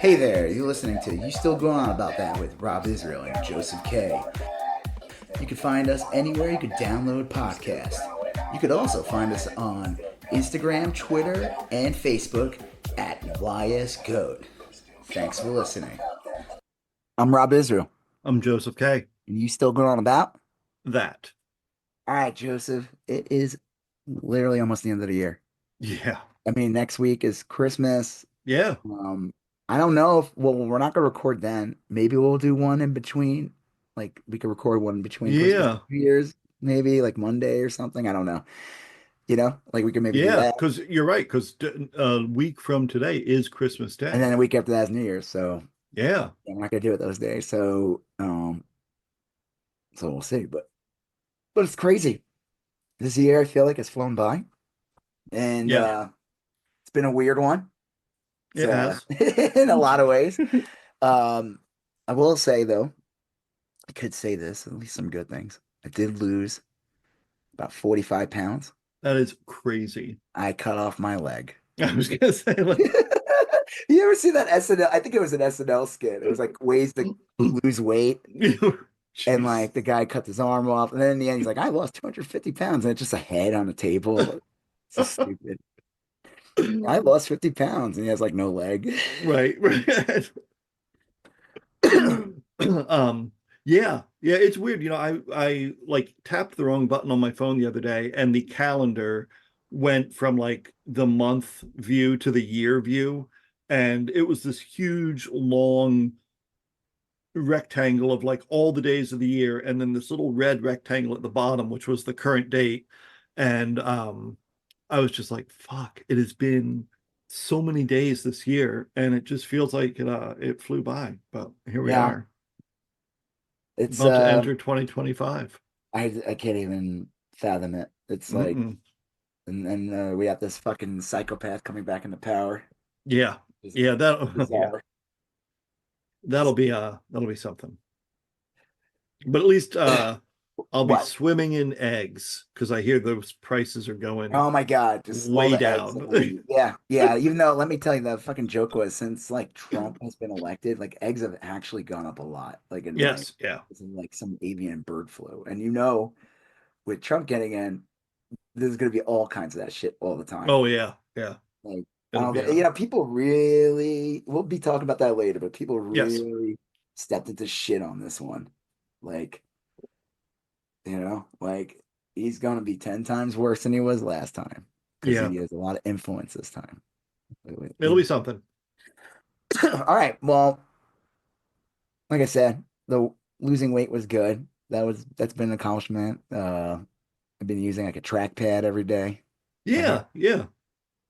Hey there, you're listening to You Still Going On About That with Rob Israel and Joseph K. You can find us anywhere you could download podcasts. You could also find us on Instagram, Twitter, and Facebook at YSGOAT. Thanks for listening. I'm Rob Israel. I'm Joseph K. And you still going on about That. All right, Joseph. It is literally almost the end of the year. Yeah. I mean, next week is Christmas. Yeah. I don't know if, well, we're not gonna record then. Maybe we'll do one in between. Like we could record one in between Christmas and Yeah. New Year's, maybe like Monday or something. I don't know. Like we could maybe do Yeah. that. Because you're right. Because a week from today is Christmas And Day. then a week after that is New Year's. So Yeah. yeah, we're not gonna do it those days. So we'll see. But it's crazy. This year I feel like it's flown by. And Yeah. it's been a weird one. It's It has. in a lot of ways. Um, I will say though, I could say this, at least some good things. I did lose about 45 pounds. That is crazy. I cut off my leg. I was gonna say, like, You ever see that SNL? I think it was an SNL skit. It was like ways to lose weight. And jeez. like the guy cut his arm off. And then in the end, he's like, I lost 250 pounds. And it's just a head on the table. It's just stupid. I lost 50 pounds. And he has like no leg. Right. Right. Yeah. Yeah. It's weird. I like tapped the wrong button on my phone the other day, and the calendar went from like the month view to the year view. And it was this huge, long rectangle of like all the days of the year, and then this little red rectangle at the bottom, which was the current date. And I was just like, fuck, it has been so many days this year, and it just feels like it flew by. But here we Yeah. are, It's about to enter 2025. I can't even fathom it. It's like Mm-mm. and we have this fucking psychopath coming back into power. Yeah, It's yeah, yeah, bizarre. that'll be something. But at least I'll be What? swimming in eggs because I hear those prices are going Oh my God, just all way the eggs. down. Yeah, yeah. Even though, let me tell you, the fucking joke was since like Trump has been elected, like eggs have actually gone up a lot. Like Yes, yeah. it's in like some avian bird flu. And with Trump getting in, there's gonna be all kinds of that shit all the time. Oh yeah, yeah. Like I It'll don't, be people really. We'll be talking about that later, but people yes. really stepped into shit on this one. Like, like he's gonna be 10 times worse than he was last time because Yeah. he has a lot of influence this time. It'll be something. All right. Well, like I said, the losing weight was good. That's been an accomplishment. I've been using like a trackpad every day. Yeah, yeah.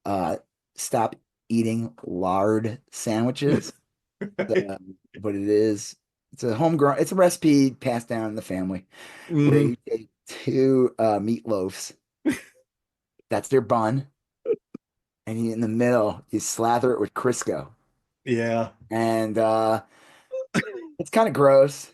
Uh, stop eating lard sandwiches. But it's a recipe passed down in the family where Hmm. you take two meatloaves. That's their bun. And in the middle, you slather it with Crisco. Yeah. And it's kind of gross,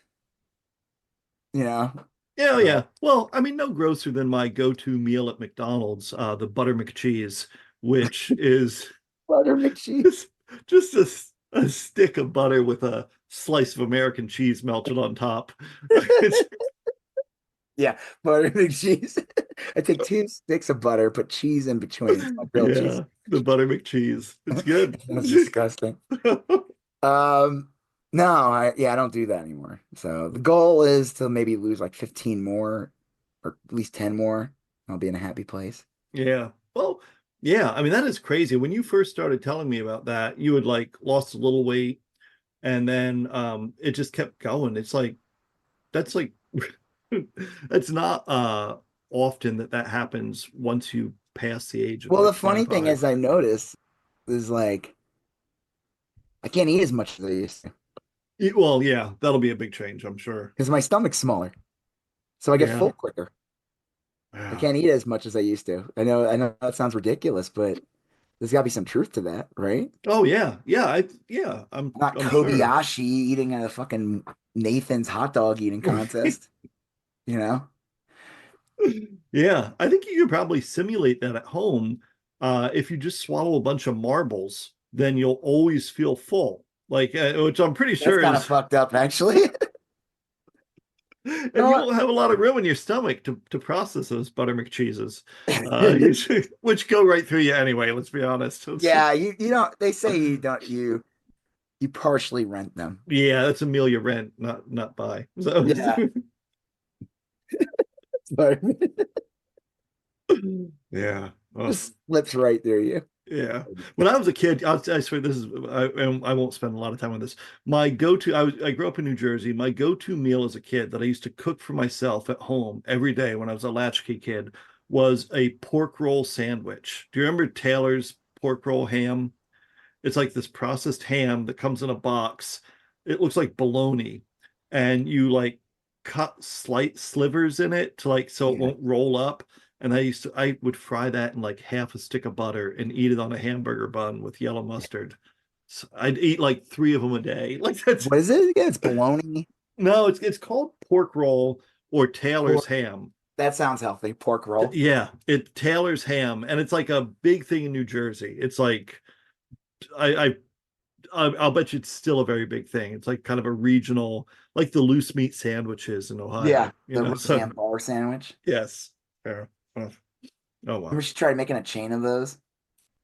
you know. Yeah, Uh, yeah. Well, I mean, no grosser than my go-to meal at McDonald's, the butter McCheese, which is Butter McCheese. just just a stick of butter with a slice of American cheese melted on top. It's, Yeah, butter McCheese. I take two sticks of butter, put cheese in between. It's my grilled cheese. yeah, the butter McCheese. It's good. That's disgusting. Um, no, I don't do that anymore. So the goal is to maybe lose like 15 more or at least 10 more. I'll be in a happy place. Yeah. Well, yeah. I mean, that is crazy. When you first started telling me about that, you had like lost a little weight, and then it just kept going. It's like that's like that's not often that happens once you pass the age of Well, the like funny thing is 25. I noticed is like I can't eat as much as I used to Well, yeah, that'll be a big change, I'm sure. because my stomach's smaller. So I get Yeah. full quicker. I Yeah. can't eat as much as I used to. I know that sounds ridiculous, but there's got to be some truth to that, right? Oh yeah. Yeah, yeah, I'm not I'm sure. Kobayashi eating a fucking Nathan's hot dog eating contest, you know? Yeah, I think you could probably simulate that at home. If you just swallow a bunch of marbles, then you'll always feel full. like which I'm pretty That's sure kind of is, fucked up, actually. You and know you what? won't have a lot of room in your stomach to process those buttermilk cheeses, uh, which go right through you anyway. Let's be honest. Yeah, you don't. They say you don't. You partially rent them. Yeah, that's Amelia Rent, not buy. So Yeah, but yeah. Oh, just slips right through you. yeah. When I was a kid, I swear this is and I won't spend a lot of time on this. My go-to, I grew up in New Jersey. My go-to meal as a kid that I used to cook for myself at home every day when I was a latchkey kid was a pork roll sandwich. Do you remember Taylor's pork roll ham? It's like this processed ham that comes in a box. It looks like bologna, and you like cut slight slivers in it to like so it Yeah. won't roll up. And I would fry that in like half a stick of butter and eat it on a hamburger bun with yellow mustard. So I'd eat like 3 of them a day. Like that's What is it again? It's bologna. no, it's called pork roll or Taylor's Pork. ham. That sounds healthy. Pork roll. Yeah, it Taylor's ham, and it's like a big thing in New Jersey. It's like I I'll bet you it's still a very big thing. It's like kind of a regional, like the loose meat sandwiches in Yeah, Ohio, the So Roseanne bar sandwich. yes, fair enough. Oh Remember well. she tried making a chain of those?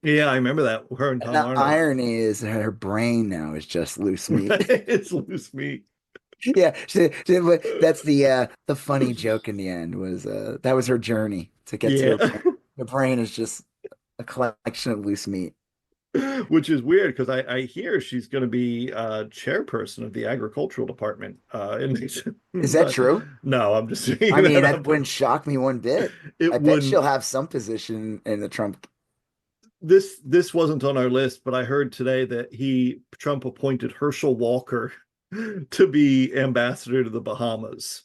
Yeah, I remember that. Her and And Tom the Arnold. irony is that her brain now is just loose meat. It's loose meat. Yeah, that's the funny joke in the end was that was her journey to get to her Yeah. brain. The brain is just a collection of loose meat. Which is weird because I hear she's going to be chairperson of the agricultural department. Is that But true? no, I'm just saying I mean, that that up. wouldn't shock me one bit. It I bet wouldn't. she'll have some position in the Trump. This wasn't on our list, but I heard today that Trump appointed Herschel Walker to be ambassador to the Bahamas.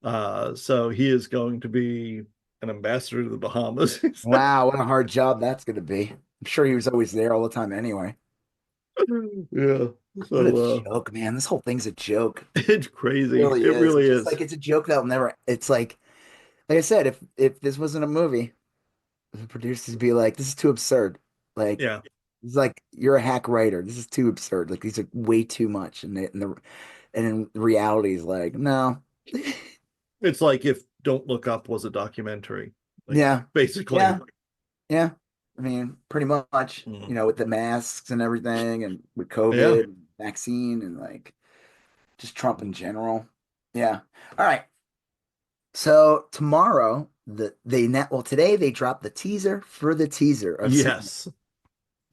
So he is going to be an ambassador to the Bahamas. Wow, what a hard job that's going to be. I'm sure he was always there all the time anyway. Yeah. What a So joke, man. This whole thing's a joke. it's It crazy. really It is. really It's just is. like it's a joke that'll never. It's like I said, if this wasn't a movie, the producers would be like, "This is too absurd." Like, Yeah. it's like you're a hack writer. This is too absurd. Like these are way too much, and in reality is like, no. It's like if Don't Look Up was a documentary, like Yeah, basically. yeah, yeah. I mean, pretty much, Mm. with the masks and everything, and with Yeah. COVID, and vaccine, and like just Trump in general. Yeah. All right. So tomorrow, today they dropped the teaser for the teaser of season. Yes.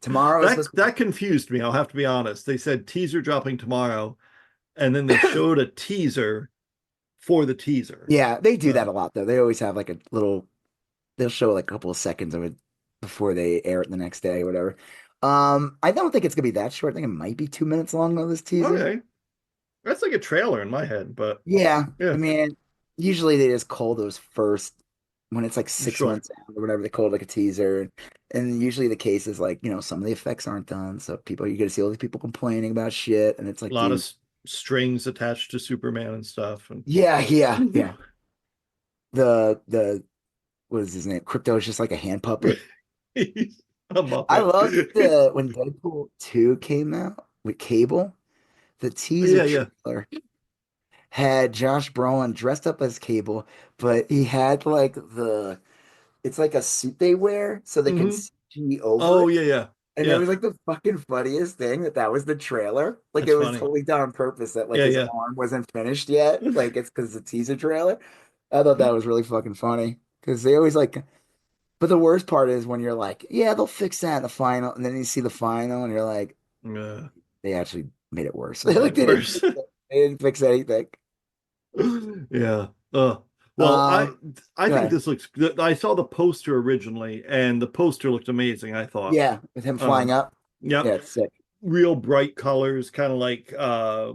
Tomorrow is supposed to be. That confused me. I'll have to be honest. They said teaser dropping tomorrow, and then they showed a teaser for the teaser. Yeah, they do that So a lot though. They always have like a little. They'll show like a couple of seconds of it before they air it the next day or whatever. I don't think it's gonna be that short. I think it might be 2 minutes long though, this teaser. okay, that's like a trailer in my head, but Yeah, I yeah, mean, usually they just call those first when it's like six sure. months out or whatever. They call it like a teaser, and usually the case is like some of the effects aren't done, so you get to see all these people complaining about shit, and it's A like, lot of dude, strings attached to Superman and stuff, and yeah, yeah, yeah. The what is his name? Crypto is just like a hand puppet. he's a I Muppet. loved the when Deadpool 2 came out with Cable, the teaser Yeah, yeah. trailer had Josh Brolin dressed up as Cable, but he had like it's like a suit they wear so they can Hmm. see over Oh it. yeah, yeah, And it yeah. was like the fucking funniest thing that was the trailer. Like That's it was funny. totally done on purpose that like Yeah, his yeah. arm wasn't finished yet. Like it's because it's a teaser trailer. I thought that was really fucking funny because they always like. But the worst part is when you're like, yeah, they'll fix that in the final, and then you see the final, and you're like, Yeah, they actually made it worse. made Like it worse. they didn't fix anything. Yeah. Well, I Go think ahead. this looks good. I saw the poster originally, and the poster looked amazing, I thought. Yeah, with him flying Um, up. yep. Yeah, it's sick. Real bright colors, kind of like a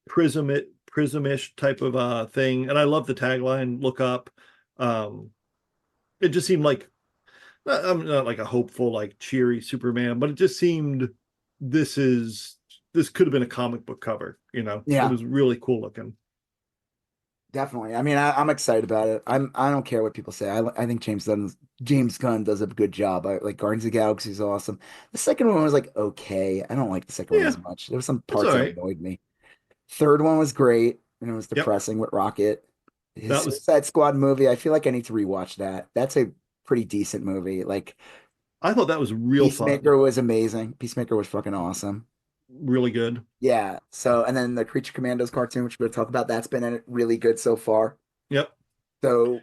prismish type of thing. And I love the tagline, look up. Um, it just seemed like I'm not like a hopeful, like cheery Superman, but it just seemed this is this could have been a comic book cover, It Yeah, was really cool looking. Definitely. I mean, I'm excited about it. I don't care what people say. I think James Gunn does a good job. I like Guardians of the Galaxy is awesome. The second one was like okay. I don't like the second one Yeah, as much. There were some it's parts all that right. annoyed me. Third one was great, and it was Yep, depressing with Rocket. His that was. Suicide Squad movie, I feel like I need to rewatch that. That's a pretty decent movie. Like I thought that was real fun, Peacemaker was amazing. Peacemaker was fucking awesome. really good. Yeah. So, and then the Creature Commandos cartoon, which we're going to talk about, that's been really good so far. Yep. So,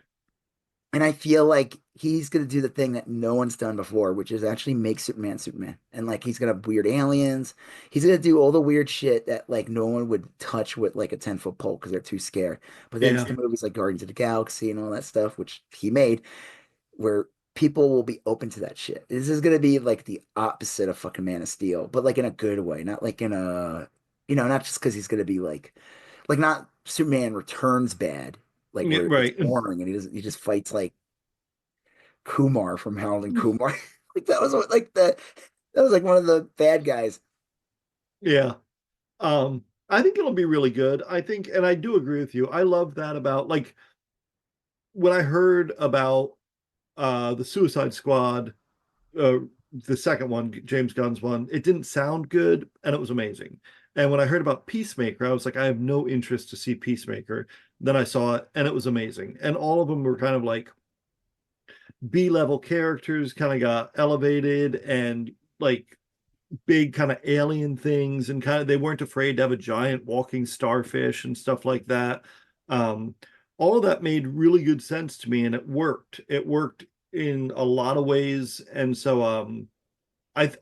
and I feel like he's going to do the thing that no one's done before, which is actually make Superman Superman. And like he's going to have weird aliens. He's going to do all the weird shit that like no one would touch with like a 10-foot pole because they're too scared. But then Yeah. some movies like Guardians of the Galaxy and all that stuff, which he made, where people will be open to that shit. This is going to be like the opposite of fucking Man of Steel, but like in a good way, not like in a, not just because he's going to be like not Superman Returns bad, like Yeah, where it's right. boring and he just fights like Kumar from Harold and Kumar. Like that was what like that was like one of the bad guys. Yeah. I think it'll be really good. I think, and I do agree with you. I love that about like when I heard about the Suicide Squad, uh the second one, James Gunn's one, it didn't sound good and it was amazing. And when I heard about Peacemaker, I was like, I have no interest to see Peacemaker. Then I saw it and it was amazing. And all of them were kind of like B-level characters, kind of got elevated and like big kind of alien things, and kind of they weren't afraid to have a giant walking starfish and stuff like that. Um, all of that made really good sense to me, and it worked. It worked in a lot of ways, and so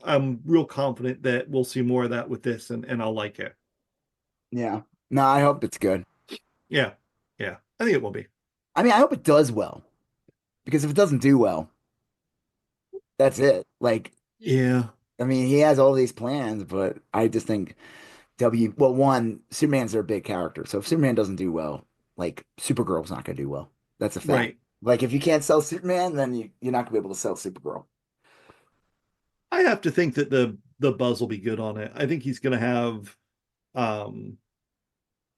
I'm real confident that we'll see more of that with this, and I'll like it. Yeah. No, I hope it's good. Yeah, yeah, I think it will be. I mean, I hope it does well because if it doesn't do well, that's it. Like, Yeah, I mean, he has all these plans, but I just think well, one, Superman's their big character. So if Superman doesn't do well, like Supergirl's not gonna do well. That's a fact. right. Like if you can't sell Superman, then you're not gonna be able to sell Supergirl. I have to think that the buzz will be good on it. I think he's going to have. Um,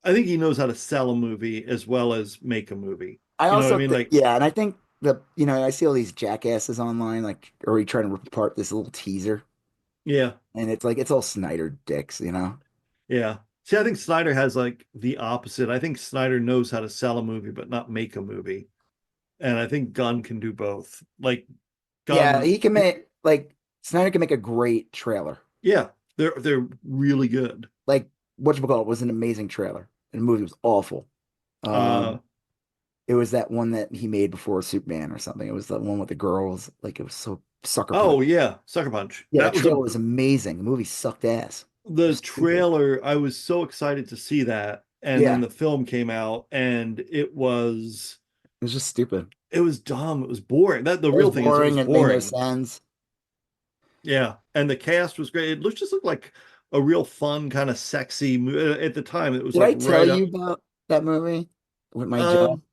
I think he knows how to sell a movie as well as make a movie. I You know what I also mean? think, Like, yeah, and I think I see all these jackasses online, like, are we trying to rip apart this little teaser? yeah, And it's like, it's all Snyder dicks. yeah. See, I think Snyder has like the opposite. I think Snyder knows how to sell a movie, but not make a movie. And I think Gunn can do both. Like Yeah, Gunn, Snyder can make a great trailer. yeah, they're really good. Like, whatchamacallit was an amazing trailer, and the movie was awful. Uh, Um, it was that one that he made before Superman or something. It was the one with the girls. Like, it was so Sucker Punch. oh yeah, Sucker Punch. Yeah, that That was trailer was amazing. The movie sucked ass. It the was stupid. trailer. I was so excited to see that, and then Yeah, the film came out, and it was just stupid. it was dumb. It was boring. That the It was real thing is it was boring. It made no boring. sense. Yeah, and the cast was great. It looked just looked like a real fun kind of sexy at the time. It was Did like I tell right you up. about that movie with my job? Um.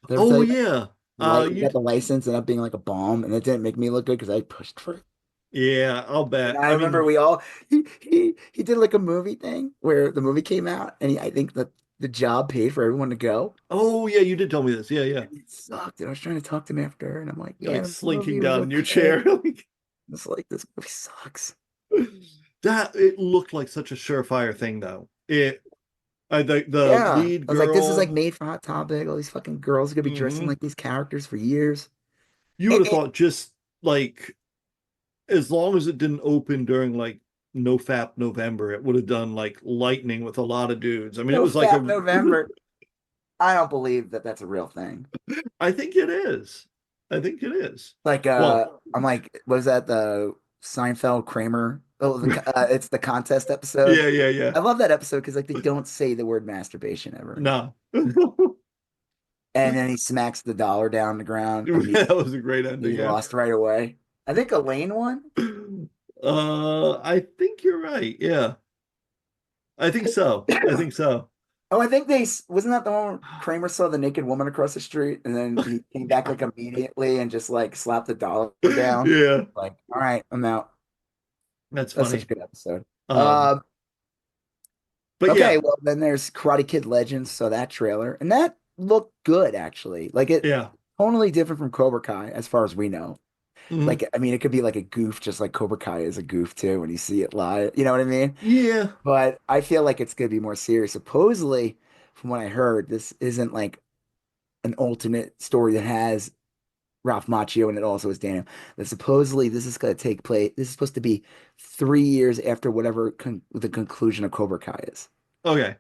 Did I ever tell Oh you yeah. like You. got the license and up being like a bomb, and it didn't make me look good because I pushed for it. Yeah. I'll And bet. I I remember mean. we all he did like a movie thing where the movie came out, and I think that the job paid for everyone to go. Oh yeah. You did tell me this. Yeah. Yeah. And it sucked. And I was trying to talk to him after, and I'm like, You're yeah, like the slinking movie was down in your okay. chair. It's like this movie sucks. That it looked like such a surefire thing though. The Yeah. lead I was like, this is like girl. made for Hot Topic. All these fucking girls are gonna be dressing Hmm. like these characters for years. You would have thought just like as long as it didn't open during like no fap November, it would have done like lightning with a lot of dudes. I mean, it No was like Fat a November. I don't believe that that's a real thing. I think it is. I think it is. Like, Well, I'm like, was that the Seinfeld Kramer? Oh, it's the contest episode. yeah, yeah, yeah. I love that episode because like they don't say the word masturbation ever. No. And then he smacks the dollar down the ground and That was a great ending, he yeah. lost right away. I think Elaine won. I think you're right. Yeah. I think so. I think so. Oh, I think wasn't that the one where Kramer saw the naked woman across the street and then he came back like immediately and just like slapped the dollar down. Yeah, Like, all right, I'm out. that's That's such a funny. good episode. Um, Um, but okay, yeah, well then there's Karate Kid Legends, so that trailer. And that looked good actually. Like it Yeah. totally different from Cobra Kai as far as we know. Hmm. Like I mean, it could be like a goof, just like Cobra Kai is a goof too when you see it live. You know what I mean? Yeah. But I feel like it's gonna be more serious. Supposedly, from what I heard, this isn't like an alternate story that has Ralph Macchio and it also is Daniel. That supposedly this is gonna take place. This is supposed to be 3 years after whatever the conclusion of Cobra Kai is. Okay.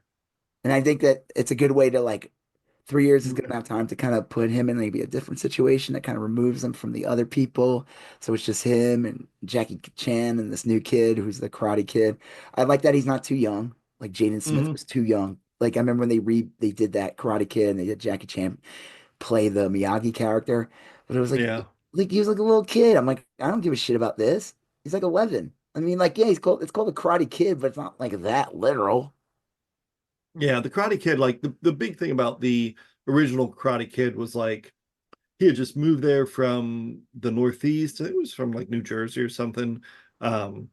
And I think that it's a good way to like 3 years is gonna have time to kind of put him in maybe a different situation that kind of removes him from the other people. So it's just him and Jackie Chan and this new kid who's the Karate Kid. I like that he's not too young. Like Jaden Smith Hmm. was too young. Like I remember when they did that Karate Kid and they did Jackie Chan play the Miyagi character, but it was Yeah. like he was like a little kid. I'm like, I don't give a shit about this. He's like 11. I mean, like, yeah, it's called the Karate Kid, but it's not like that literal. Yeah. The Karate Kid, like the big thing about the original Karate Kid was like he had just moved there from the Northeast. It was from like New Jersey or something. Um,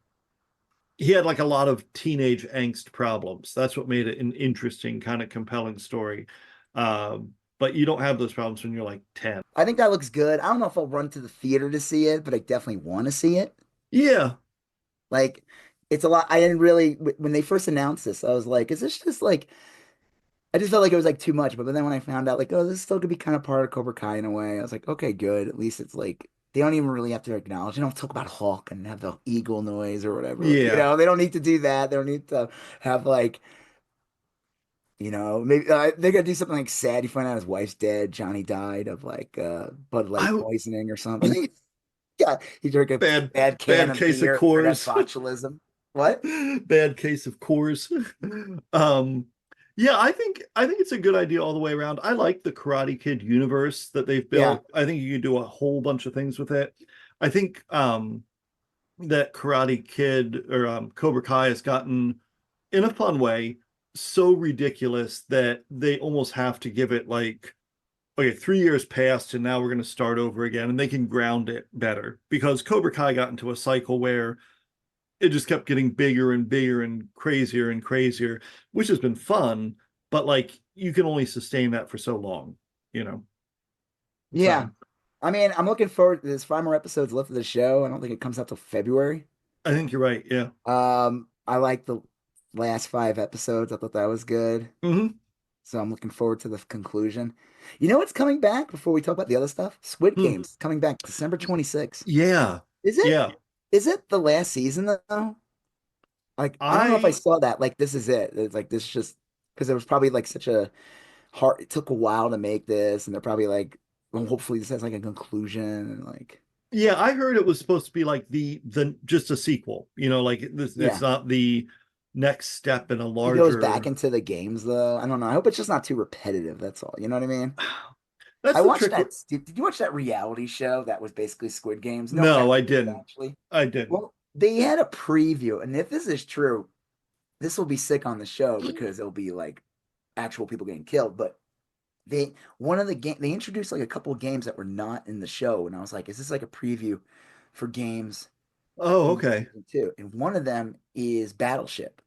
he had like a lot of teenage angst problems. That's what made it an interesting, kind of compelling story. But you don't have those problems when you're like 10. I think that looks good. I don't know if I'll run to the theater to see it, but I definitely want to see it. Yeah. Like, it's a lot. I didn't really, when they first announced this, I was like, is this just like, I just felt like it was like too much. But then when I found out, like, oh, this still could be kind of part of Cobra Kai in a way, I was like, okay, good. At least it's like, they don't even really have to acknowledge. They don't talk about Hawk and have the eagle noise or whatever. You Yeah. know, they don't need to do that. They don't need to have like, maybe they're gonna do something like sad. You find out his wife's dead. Johnny died of like Bud Light I poisoning or something. Yeah, he drank a bad bad can bad of case of beer or had Coors. botulism. What? Bad case of Coors. Um, yeah, I think it's a good idea all the way around. I like the Karate Kid universe that they've Yeah, built. I think you can do a whole bunch of things with it. I think that Karate Kid or Cobra Kai has gotten in a fun way so ridiculous that they almost have to give it like, okay, 3 years passed and now we're going to start over again, and they can ground it better because Cobra Kai got into a cycle where it just kept getting bigger and bigger and crazier, which has been fun, but like you can only sustain that for so long, you know. yeah. So I mean, I'm looking forward. There's 5 more episodes left of the show. I don't think it comes out till February. I think you're right. Yeah. I like the last 5 episodes. I thought that was good. Hmm. So I'm looking forward to the conclusion. You know what's coming back before we talk about the other stuff? Squid Hmm. Games coming back December 26th. Yeah. Is it Yeah. is it the last season though? Like I don't know if I I saw that. Like this is it. It's like this just because it was probably like such a hard. It took a while to make this, and they're probably like, well, hopefully this has like a conclusion and like Yeah, I heard it was supposed to be like the just a sequel, like this it's yeah. not the next step in a He goes back larger. into the games though. I don't know. I hope it's just not too repetitive. That's all. You know what I mean? That's I the watched trick. that. Did you watch that reality show that was basically Squid Games? No one No, ever I did didn't. actually. I didn't. Well, they had a preview, and if this is true, this will be sick on the show because it'll be like actual people getting killed. But one of the game they introduced like a couple of games that were not in the show, and I was like, is this like a preview for games Oh, in okay. season 2? And one of them is Battleship.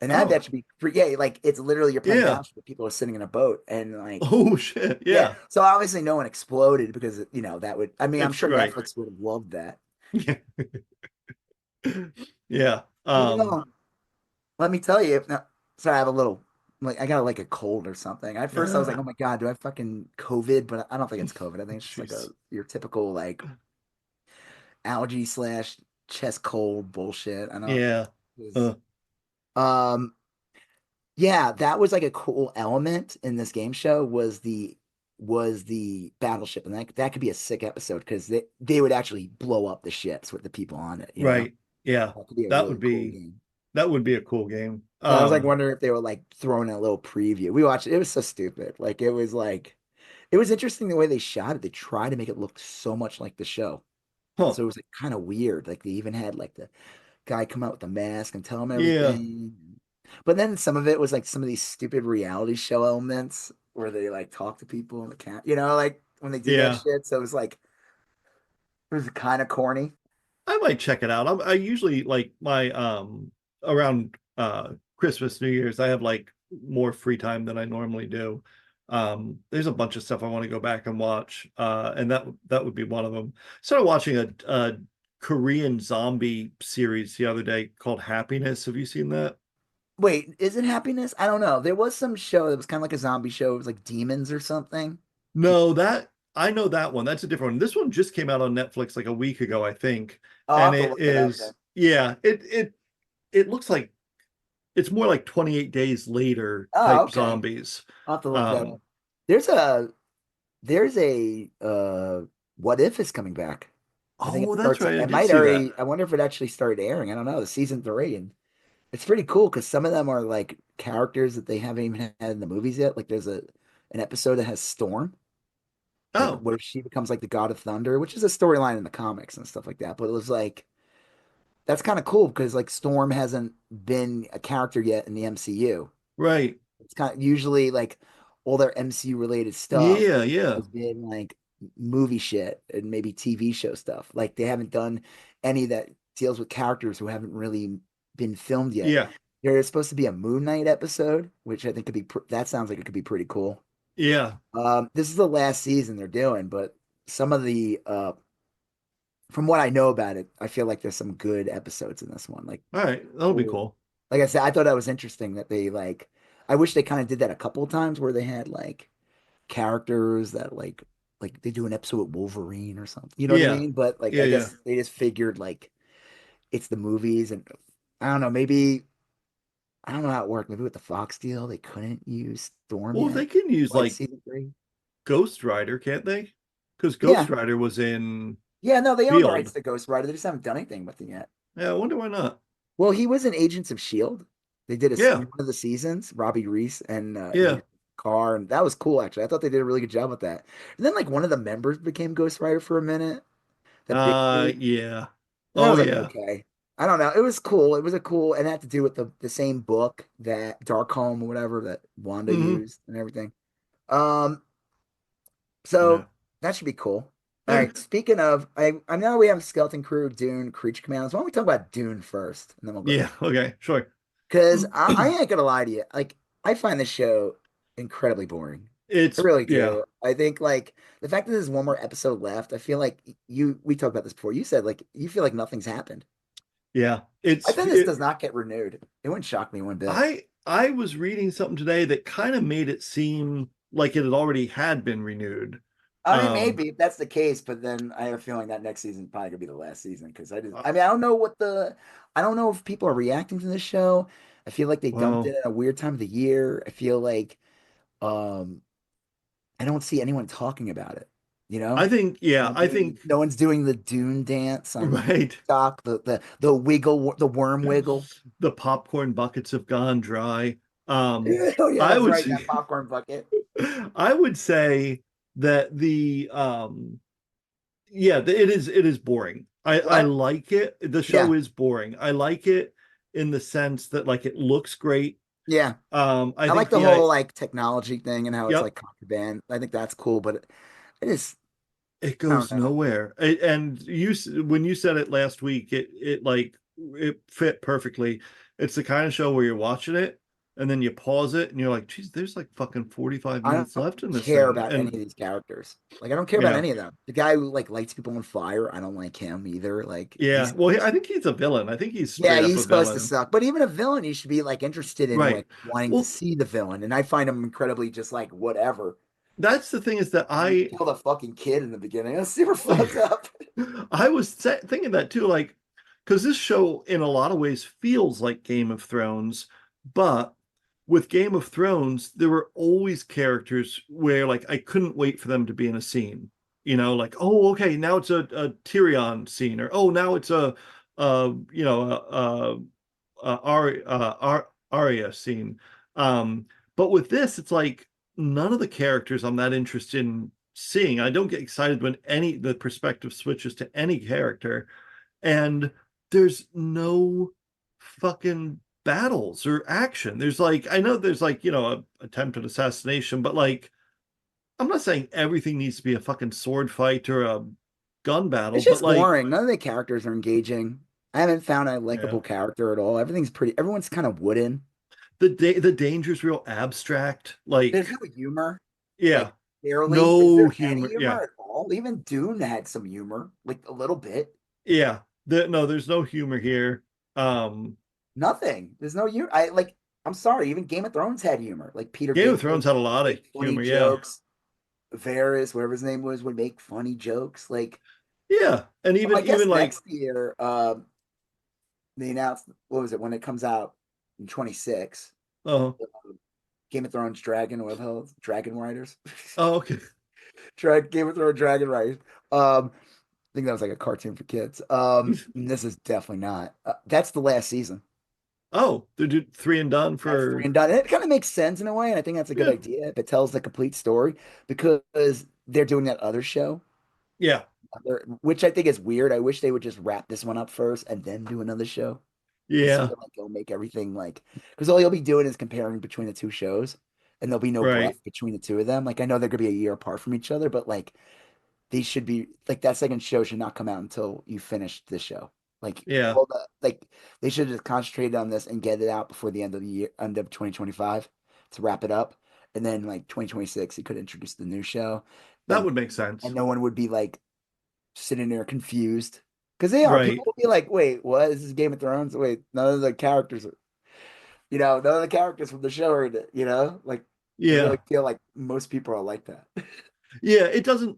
And that Oh, should be free. Yeah, like it's literally you're playing yeah. Battleship, but people are sitting in a boat and like Oh shit. yeah. Yeah. So obviously no one exploded because that would I mean I'm It's sure right. Netflix would have loved that. Yeah. Yeah. You know, let me tell you, if not, sorry, I have a little like I got like a cold or something. At first I was like, oh my God, do I have fucking COVID? But I don't think it's COVID. I think it's just like a Jeez. your typical like allergy slash chest cold bullshit. I don't Yeah. it was, Uh, um yeah, that was like a cool element in this game show was the battleship, and that could be a sick episode because they would actually blow up the ships with the people on it, you know? right. Yeah. That could be a That really would cool be game. that would be a cool game. So I was like wondering if they were like throwing a little preview. We watched it. It was so stupid. It was interesting the way they shot it. They tried to make it look so much like the show. Huh. So it was like kind of weird. Like they even had like the guy come out with the mask and tell him Yeah. everything. But then some of it was like some of these stupid reality show elements where they like talk to people in the cat, like when they do that Yeah. shit. So it was kind of corny. I might check it out. I usually like my around Christmas, New Year's, I have like more free time than I normally do. There's a bunch of stuff I want to go back and watch, and that would be one of them. Started watching a Korean zombie series the other day called Happiness. Have you seen that? Wait, is it Happiness? I don't know. There was some show that was kind of like a zombie show. It was like demons or something. No, that I know that one. That's a different one. This one just came out on Netflix like a week ago, I think. Oh, I'll And have to it look it up then. is, yeah, it looks like it's more like 28 days later Oh, type okay. zombies. I'll have to look that up. Um, There's a there's a What If is coming back. I think it oh, that's starts. right. I It did might see that. already. I wonder if it actually started airing. I don't know. The season three, and it's pretty cool because some of them are like characters that they haven't even had in the movies yet. Like there's a an episode that has Storm, like Oh, where she becomes like the God of Thunder, which is a storyline in the comics and stuff like that. But it was like that's kind of cool because like Storm hasn't been a character yet in the MCU. right. It's kind of usually like all their MCU related stuff Yeah, yeah, has been like movie shit and maybe TV show stuff. Like they haven't done any that deals with characters who haven't really been filmed yet. yeah, There's supposed to be a Moon Knight episode, which I think could be that sounds like it could be pretty cool. yeah. This is the last season they're doing, but some of the from what I know about it, I feel like there's some good episodes in this one. Like All right, that'll be cool. cool. Like I said, I thought that was interesting that they like I wish they kind of did that a couple of times where they had like characters that like they do an episode with Wolverine or something. You know what I Yeah, mean? But like yeah, I yeah. guess they just figured like it's the movies and I don't know, maybe I don't know how it worked. Maybe with the Fox deal they couldn't use Storm Well, yet. they can use Like like season three. Ghost Rider, can't they? Because Ghost Yeah. Rider was in Yeah, no, they own the rights Field. to Ghost Rider. They just haven't done anything with it yet. Yeah, I wonder why not. Well, he was in Agents of Shield. They did Yeah, one of the seasons, Robbie Reese and yeah. Carr, and that was cool actually. I thought they did a really good job with that. And then like one of the members became Ghost Rider for a minute. That big dude. Yeah. And I Oh was like, yeah. okay. I don't know. It was cool. It was a cool, and it had to do with the same book that Darkholme or whatever that Wanda Hmm. used and everything. Um, Yeah. so that should be cool. All Yeah. right. Speaking of, I know we have Skeleton Crew, Dune, Creature Commandos. Why don't we talk about Dune first, and then we'll go to Yeah. Okay. Sure. because I ain't gonna lie to you. Like, I find this show incredibly boring. I It's really yeah. do. I think like the fact that there's one more episode left, I feel like we talked about this before. You said like you feel like nothing's happened. Yeah. I bet this does not get renewed. It wouldn't shock me one bit. I was reading something today that kind of made it seem like it had already had been renewed. I mean, Um, maybe if that's the case, but then I have a feeling that next season probably gonna be the last season because uh, I mean, I don't know if people are reacting to this show. I feel like they dumped it well, at a weird time of the year. I feel like, um, I don't see anyone talking about it. You I know, think yeah, I think no one's doing the Dune dance on right. TikTok, the wiggle, the worm wiggle. The popcorn buckets have gone dry. Um, Oh yeah, I that's would right. That popcorn bucket. I would say that the yeah, it is boring. I What? like it. The Yeah, show is boring. I like it in the sense that like it looks great. yeah. I I like think the the whole like technology thing and how it's yep, like contraband. I think that's cool, but it is, it I don't goes know. nowhere. And when you said it last week, it like it fit perfectly. It's the kind of show where you're watching it and then you pause it and you're like, geez, there's like fucking 45 I minutes don't left in this care thing. about any of And these characters. Like I don't care about yeah, any of them. The guy who like lights people on fire, I don't like him either. Like yeah. he's Well, I think he's a villain. I think he's yeah, straight up he's a supposed to villain. suck. But even a villain, you should be like interested in Right. like wanting to Well, see the villain. And I find him incredibly just like whatever. that's the thing is that He killed a fucking kid in the beginning. That's super like fucked up. I was thinking that too, like because this show in a lot of ways feels like Game of Thrones, but with Game of Thrones, there were always characters where like I couldn't wait for them to be in a scene. You know, like oh, okay, now it's a Tyrion scene, or oh, now it's you know Arya scene. Um, but with this, it's like none of the characters I'm that interested in seeing. I don't get excited when any the perspective switches to any character, and there's no fucking battles or action. There's like I know there's like a attempted assassination, but like I'm not saying everything needs to be a fucking sword fight or a gun battle, It's but just like boring. None of the characters are engaging. I haven't found a yeah, likable character at all. Everyone's kind of wooden. the danger's real abstract. There's Like no humor. Yeah. Like barely. Is No there any humor. humor Yeah. at all? Even Dune had some humor, like a little bit. Yeah. No, there's no humor here. Um, Nothing. There's no humor. I like. I'm sorry. Even Game of Thrones had humor. Like Peter Game of Dinklage Thrones had a lot of make funny humor. Yeah. jokes. Varys, whatever his name was, would make funny jokes. Like, Yeah. And oh, I guess even like, next year, they announced what was it when it comes out in 26? oh, Game of Thrones Dragon, or what the hell, Dragon Riders. oh, okay. Game of Thrones Dragon Riders. I think that was like a cartoon for kids. This is definitely not. That's the last season. Oh, they did three and done That's three for, and done. And it kind of makes sense in a way, and I think that's a good yeah. idea if it tells the complete story because they're doing that other show, Yeah. which I think is weird. I wish they would just wrap this one up first and then do another show. Just Yeah. feel like they'll make everything like because all you'll be doing is comparing between the two shows, and there'll be no Right. breath between the two of them. Like I know they're gonna be a year apart from each other, but like these should be like that second show should not come out until you finish this show. Like Yeah. all the like they should have just concentrated on this and get it out before the end of the year, end of 2025 to wrap it up. And then like 2026, he could introduce the new show That and would make and sense. no one would be like sitting there confused. Because they are. People Right. will be like, wait, what? Is this Game of Thrones? Wait, none of the characters are, none of the characters from the show are in it, like I really Yeah. feel like most people are like that. Yeah. It doesn't,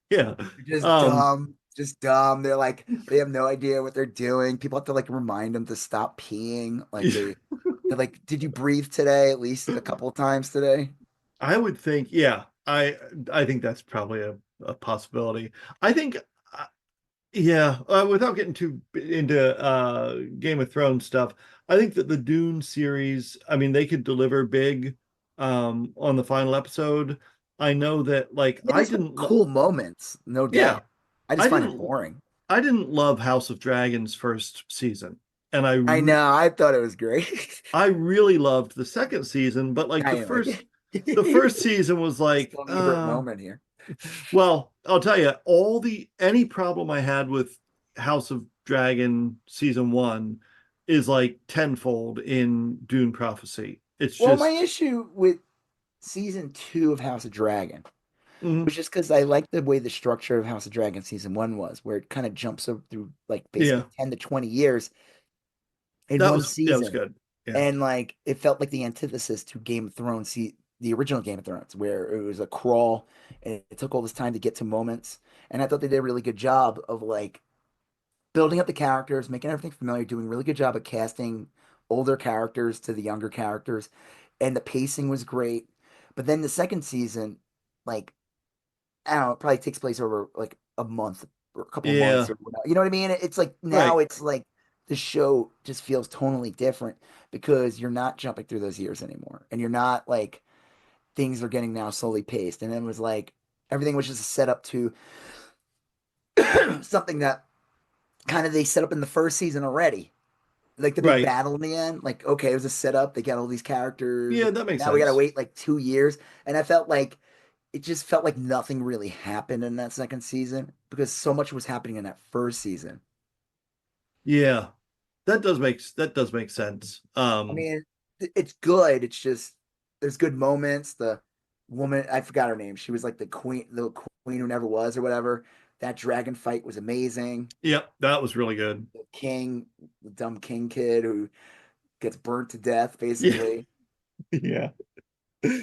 yeah. Just Um, dumb, just dumb. They're like they have no idea what they're doing. People have to like remind them to stop peeing. They're like, did you breathe today? At least a couple of times today. I would think, yeah, I think that's probably a possibility. I think, yeah, without getting too into Game of Thrones stuff, I think that the Dune series, I mean, they could deliver big on the final episode. I know that like I mean, there's some cool moments, no yeah, doubt. I just I find it didn't boring. I didn't love House of Dragons first season, and I know. I thought it was great. I really loved the second season, but like I know. the first season was like, Still Ebert moment here. well, I'll tell you, any problem I had with House of Dragon season one is like tenfold in Dune Prophecy. It's Well, my just, issue with season two of House of Dragon mm, was just because I like the way the structure of House of Dragon season one was, where it kind of jumps up through like yeah, basically 10 to 20 years in one that was season. good. Yeah, And like it felt like the antithesis to Game of Thrones, the original Game of Thrones, where it was a crawl and it took all this time to get to moments. And I thought they did a really good job of like building up the characters, making everything familiar, doing a really good job of casting older characters to the younger characters. And the pacing was great. But then the second season, like I don't know, it probably takes place over like a month or a couple of months yeah, or whatever. You know what I mean? It's like now right, it's like the show just feels tonally different because you're not jumping through those years anymore. And you're not like things are getting now slowly paced. And it was like everything was just set up to something that kind of they set up in the first season already. Like the big right. battle in the end, like okay, it was a setup. They got all these characters. Yeah, that makes Now we got to sense. wait like 2 years, and I felt like it just felt like nothing really happened in that second season because so much was happening in that first season. Yeah, that does make sense. I mean, it's good. It's just there's good moments. The woman, I forgot her name. She was like the queen who never was or whatever. That dragon fight was amazing. Yeah, that was really good. The king, the dumb king kid who gets burnt to death, Yeah, basically. yeah,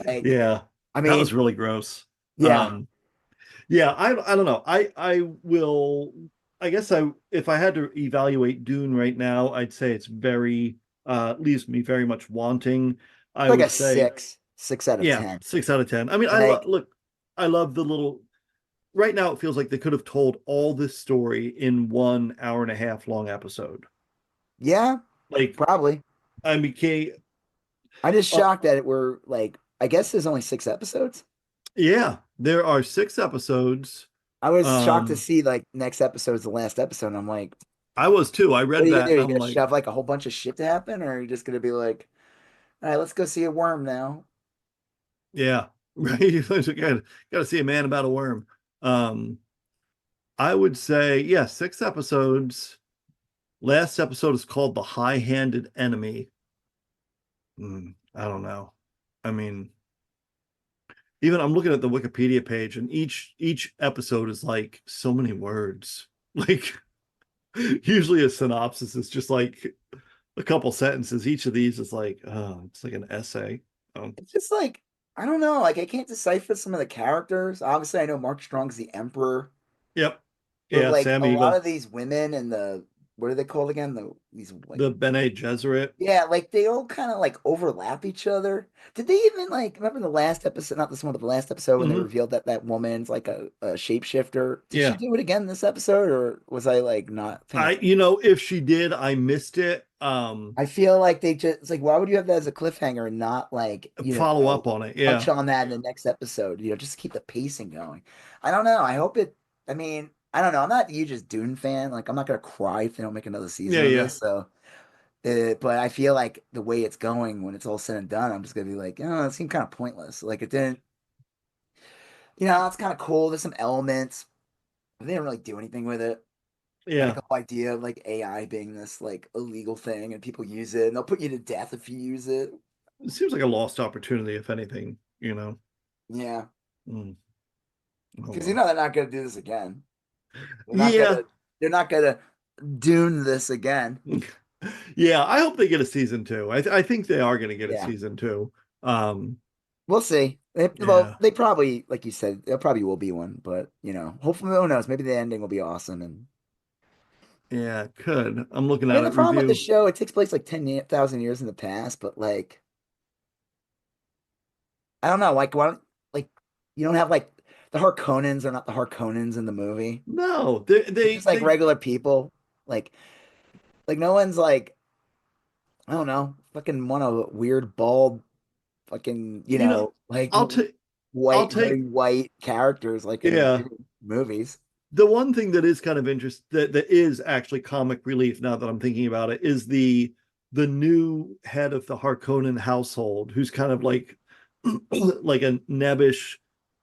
Like, yeah. I That was mean, really gross. yeah, Um, Yeah, I don't know. I will I guess I if I had to evaluate Dune right now, I'd say it's very leaves me very much wanting. I like would a say, six out of yeah, 10. 6 out of 10. I mean, Like, I love the little right now it feels like they could have told all this story in 1 hour and a half long episode. yeah, Like probably. I became I'm just uh, shocked that it were like, I guess there's only 6 episodes. yeah, there are 6 episodes. I was shocked to Um see like next episode is the last episode. And I'm like, I was too. I what read are you gonna that do? Are and you I'm gonna like, shove like a whole bunch of shit to happen, or are you just gonna be like, all right, let's go see a worm now? yeah, right. Got to see a man about a worm. Um, I would say, yeah, 6 episodes. Last episode is called The High-Handed Enemy. I don't know. I mean, Even I'm looking at the Wikipedia page, and each episode is like so many words. Like usually a synopsis is just like a couple sentences. Each of these is like, oh, it's like an essay. It's just like I don't know, like I can't decipher some of the characters. Obviously, I know Mark Strong's the Emperor, Yep. but Yeah, like Sam a lot Eagle, of these women and the what are they called again? These like the Bene Gesserit. yeah, like they all kind of like overlap each other. Did they even like remember the last episode? Not this one, but the last episode when they Hmm. revealed that that woman's like a shapeshifter. Did she Yeah. do it again this episode, or was I like not paying attention? If she did, I missed it. I feel like they just it's like why would you have that as a cliffhanger and not like Follow up on it. touch Yeah. on that in the next episode? Just keep the pacing going. I don't know. I hope it. I mean, I don't know. I'm not a huge Dune fan. Like I'm not gonna cry if they don't make another season Yeah, of yeah. this. So. But I feel like the way it's going, when it's all said and done, I'm just gonna be like, oh, it seemed kind of pointless. Like it didn't, it's kind of cool. There's some elements, but they didn't really do anything with it. Like Yeah. the whole idea of like AI being this like illegal thing, and people use it, and they'll put you to death if you use it. It seems like a lost opportunity, if anything. Yeah, Mm. Oh because well. they're not gonna do this again. They're not Yeah. gonna, they're not gonna Dune this again. Yeah, I hope they get a season two. I think they are going to get a Yeah, season two. Um, we'll see. Well, yeah, they probably, like you said, there probably will be one, but hopefully, who knows? Maybe the ending will be awesome and. yeah, could. I'm looking I mean, at the it problem with the review. show, it takes place like 10,000 years in the past, but like, I don't know, like, why don't, like, you don't have like the Harkonnens are not the Harkonnens in the movie. No, they They're they just like they regular people. Like, no one's like, I don't know, fucking one of weird, bald, fucking, you know, like I'll take I'll white, very take white characters like in yeah. movies. The one thing that is kind of interest that is actually comic relief now that I'm thinking about it is the new head of the Harkonnen household who's kind of like like a nebbish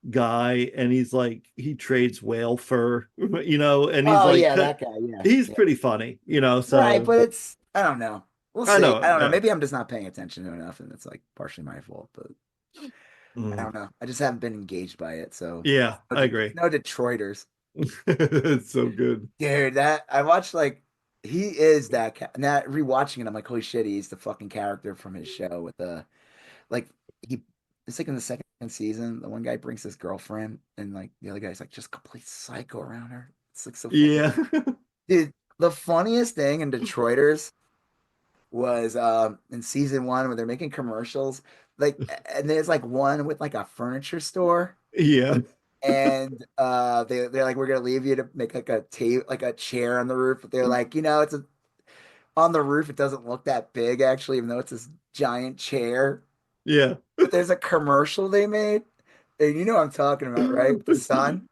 guy, and he's like he trades whale fur, and he's Oh like yeah, that guy. Yeah, he's yeah. pretty funny. Right, So but it's I don't know. We'll I see. I know, don't know. yeah. Maybe I'm just not paying attention to enough, and it's like partially my fault. But I Mm. don't know. I just haven't been engaged by it. So Yeah, I agree. no Detroiters, It's so good. dude. That I watched like he is that. Now rewatching it, I'm like, holy shit, he's the fucking character from his show with the like he. It's like in the second season, the one guy brings his girlfriend, and like the other guy's like just complete psycho around her. It's like so fucking Yeah. dude. The funniest thing in Detroiters was in season one where they're making commercials like and there's like one with like a furniture store Yeah. and they're like we're gonna leave you to make like a table like a chair on the roof but they're like it's on the roof it doesn't look that big actually even though it's this giant chair Yeah. but there's a commercial they made and you know what I'm talking about right with the son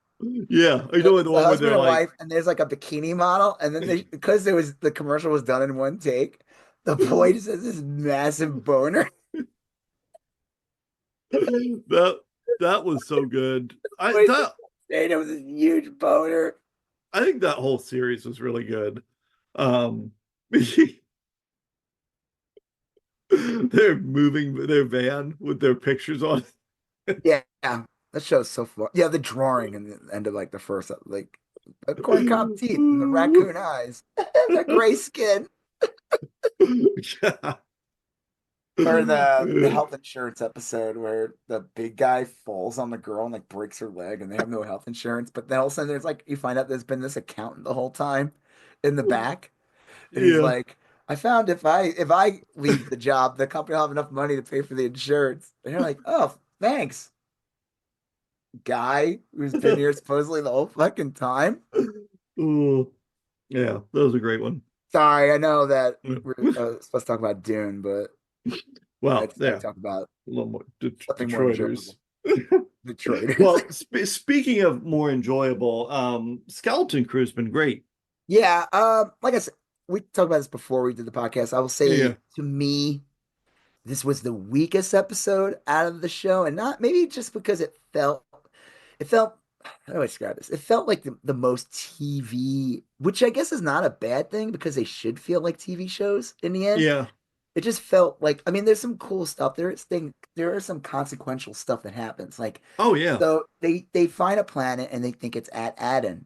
Yeah. I know the the one where husband they're and like, wife and there's like a bikini model and then they because there was the commercial was done in one take the boy just has this massive boner. that that was so good. Boy just stayed with this huge boner. I think that whole series was really good. Um they're moving their van with their pictures on. Yeah, that show's so fun. Yeah, the drawing in the end of like the first, like the corn cob teeth and the raccoon eyes, the gray skin, Yeah. or the health insurance episode where the big guy falls on the girl and like breaks her leg and they have no health insurance. But then all of a sudden there's like you find out there's been this accountant the whole time in the back, and he's Yeah. like, I found if I leave the job, the company will have enough money to pay for the insurance. And you're like, oh, thanks, guy who's been here supposedly the whole fucking time. Ooh, yeah, that was a great one. Sorry, I know that we're supposed to talk about Dune, but I Well, decided yeah, to talk about a little more something more Detroiters. enjoyable. Detroiters. Well, speaking of more enjoyable, Skeleton Crew's been great. Yeah, like I said, we talked about this before we did the podcast. I will Yeah, say to me, this was the weakest episode out of the show, and not maybe just because it felt how do I describe this? It felt like the most TV, which I guess is not a bad thing because they should feel like TV shows in the end. yeah, it just felt like, I mean, there's some cool stuff. There is some consequential stuff that happens. Like, Oh yeah. so they find a planet and they think it's at Aden,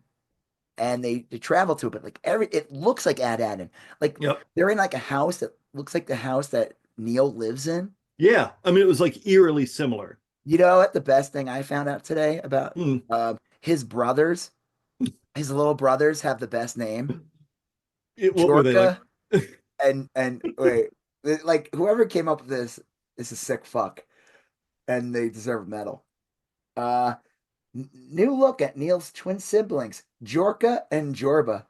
and they travel to it, but like it looks like at Aden. Like Yep. they're in like a house that looks like the house that Neil lives in. Yeah. I mean, it was like eerily similar. You know what? The best thing I found out today about Hmm. his brothers, his little brothers have the best name, What were they like? Jorka and wait, like whoever came up with this is a sick fuck, and they deserve a medal. Uh, New look at Neil's twin siblings, Jorka and Jorba.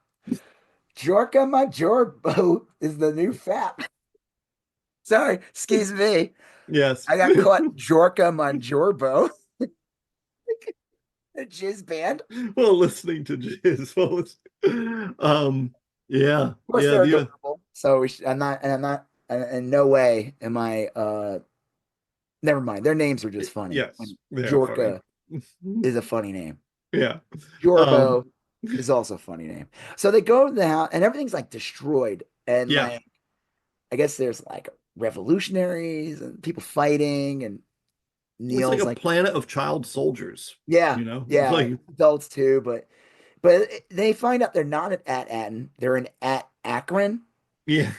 Jorka my Jorbo is the new fap. Sorry, excuse me. Yes. I got caught Jorka my Jorbo. The jizz band. Well, listening to Jizz. Yeah. Of course, Yeah. they're The adorable. So I'm not, in no way am I, never mind. Their names are just funny. yes, When they are funny. Jorka is a funny name. Yeah. Um, Jorbo is also a funny name. So they go to the house and everything's like destroyed. And yeah. like, I guess there's like revolutionaries and people fighting. And It's like Neil's a like, planet of child soldiers, yeah, you know? yeah, Like, adults too. But they find out they're not at Aten. They're in at Akron. yeah.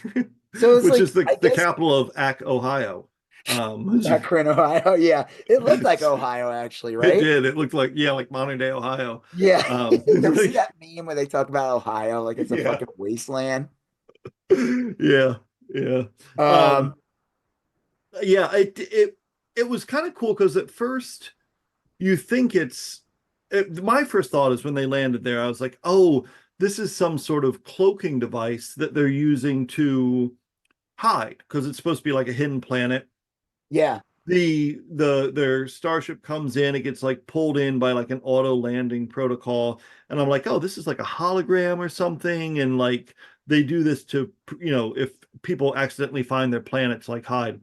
So it's Which like, is I the guess capital of Ohio. Akron, Ohio. Yeah, it looked like Ohio actually, It right? did. It looked like, yeah, like modern day Ohio. Yeah. You ever see Like, that meme where they talk about Ohio like it's a yeah. fucking wasteland? Yeah. Yeah. Um, Um, yeah, it was kind of cool because at first you think my first thought is when they landed there, I was like, oh, this is some sort of cloaking device that they're using to hide because it's supposed to be like a hidden planet. yeah. Their starship comes in, it gets like pulled in by like an auto landing protocol, and I'm like, oh, this is like a hologram or something, and like they do this to, if people accidentally find their planets, like hide.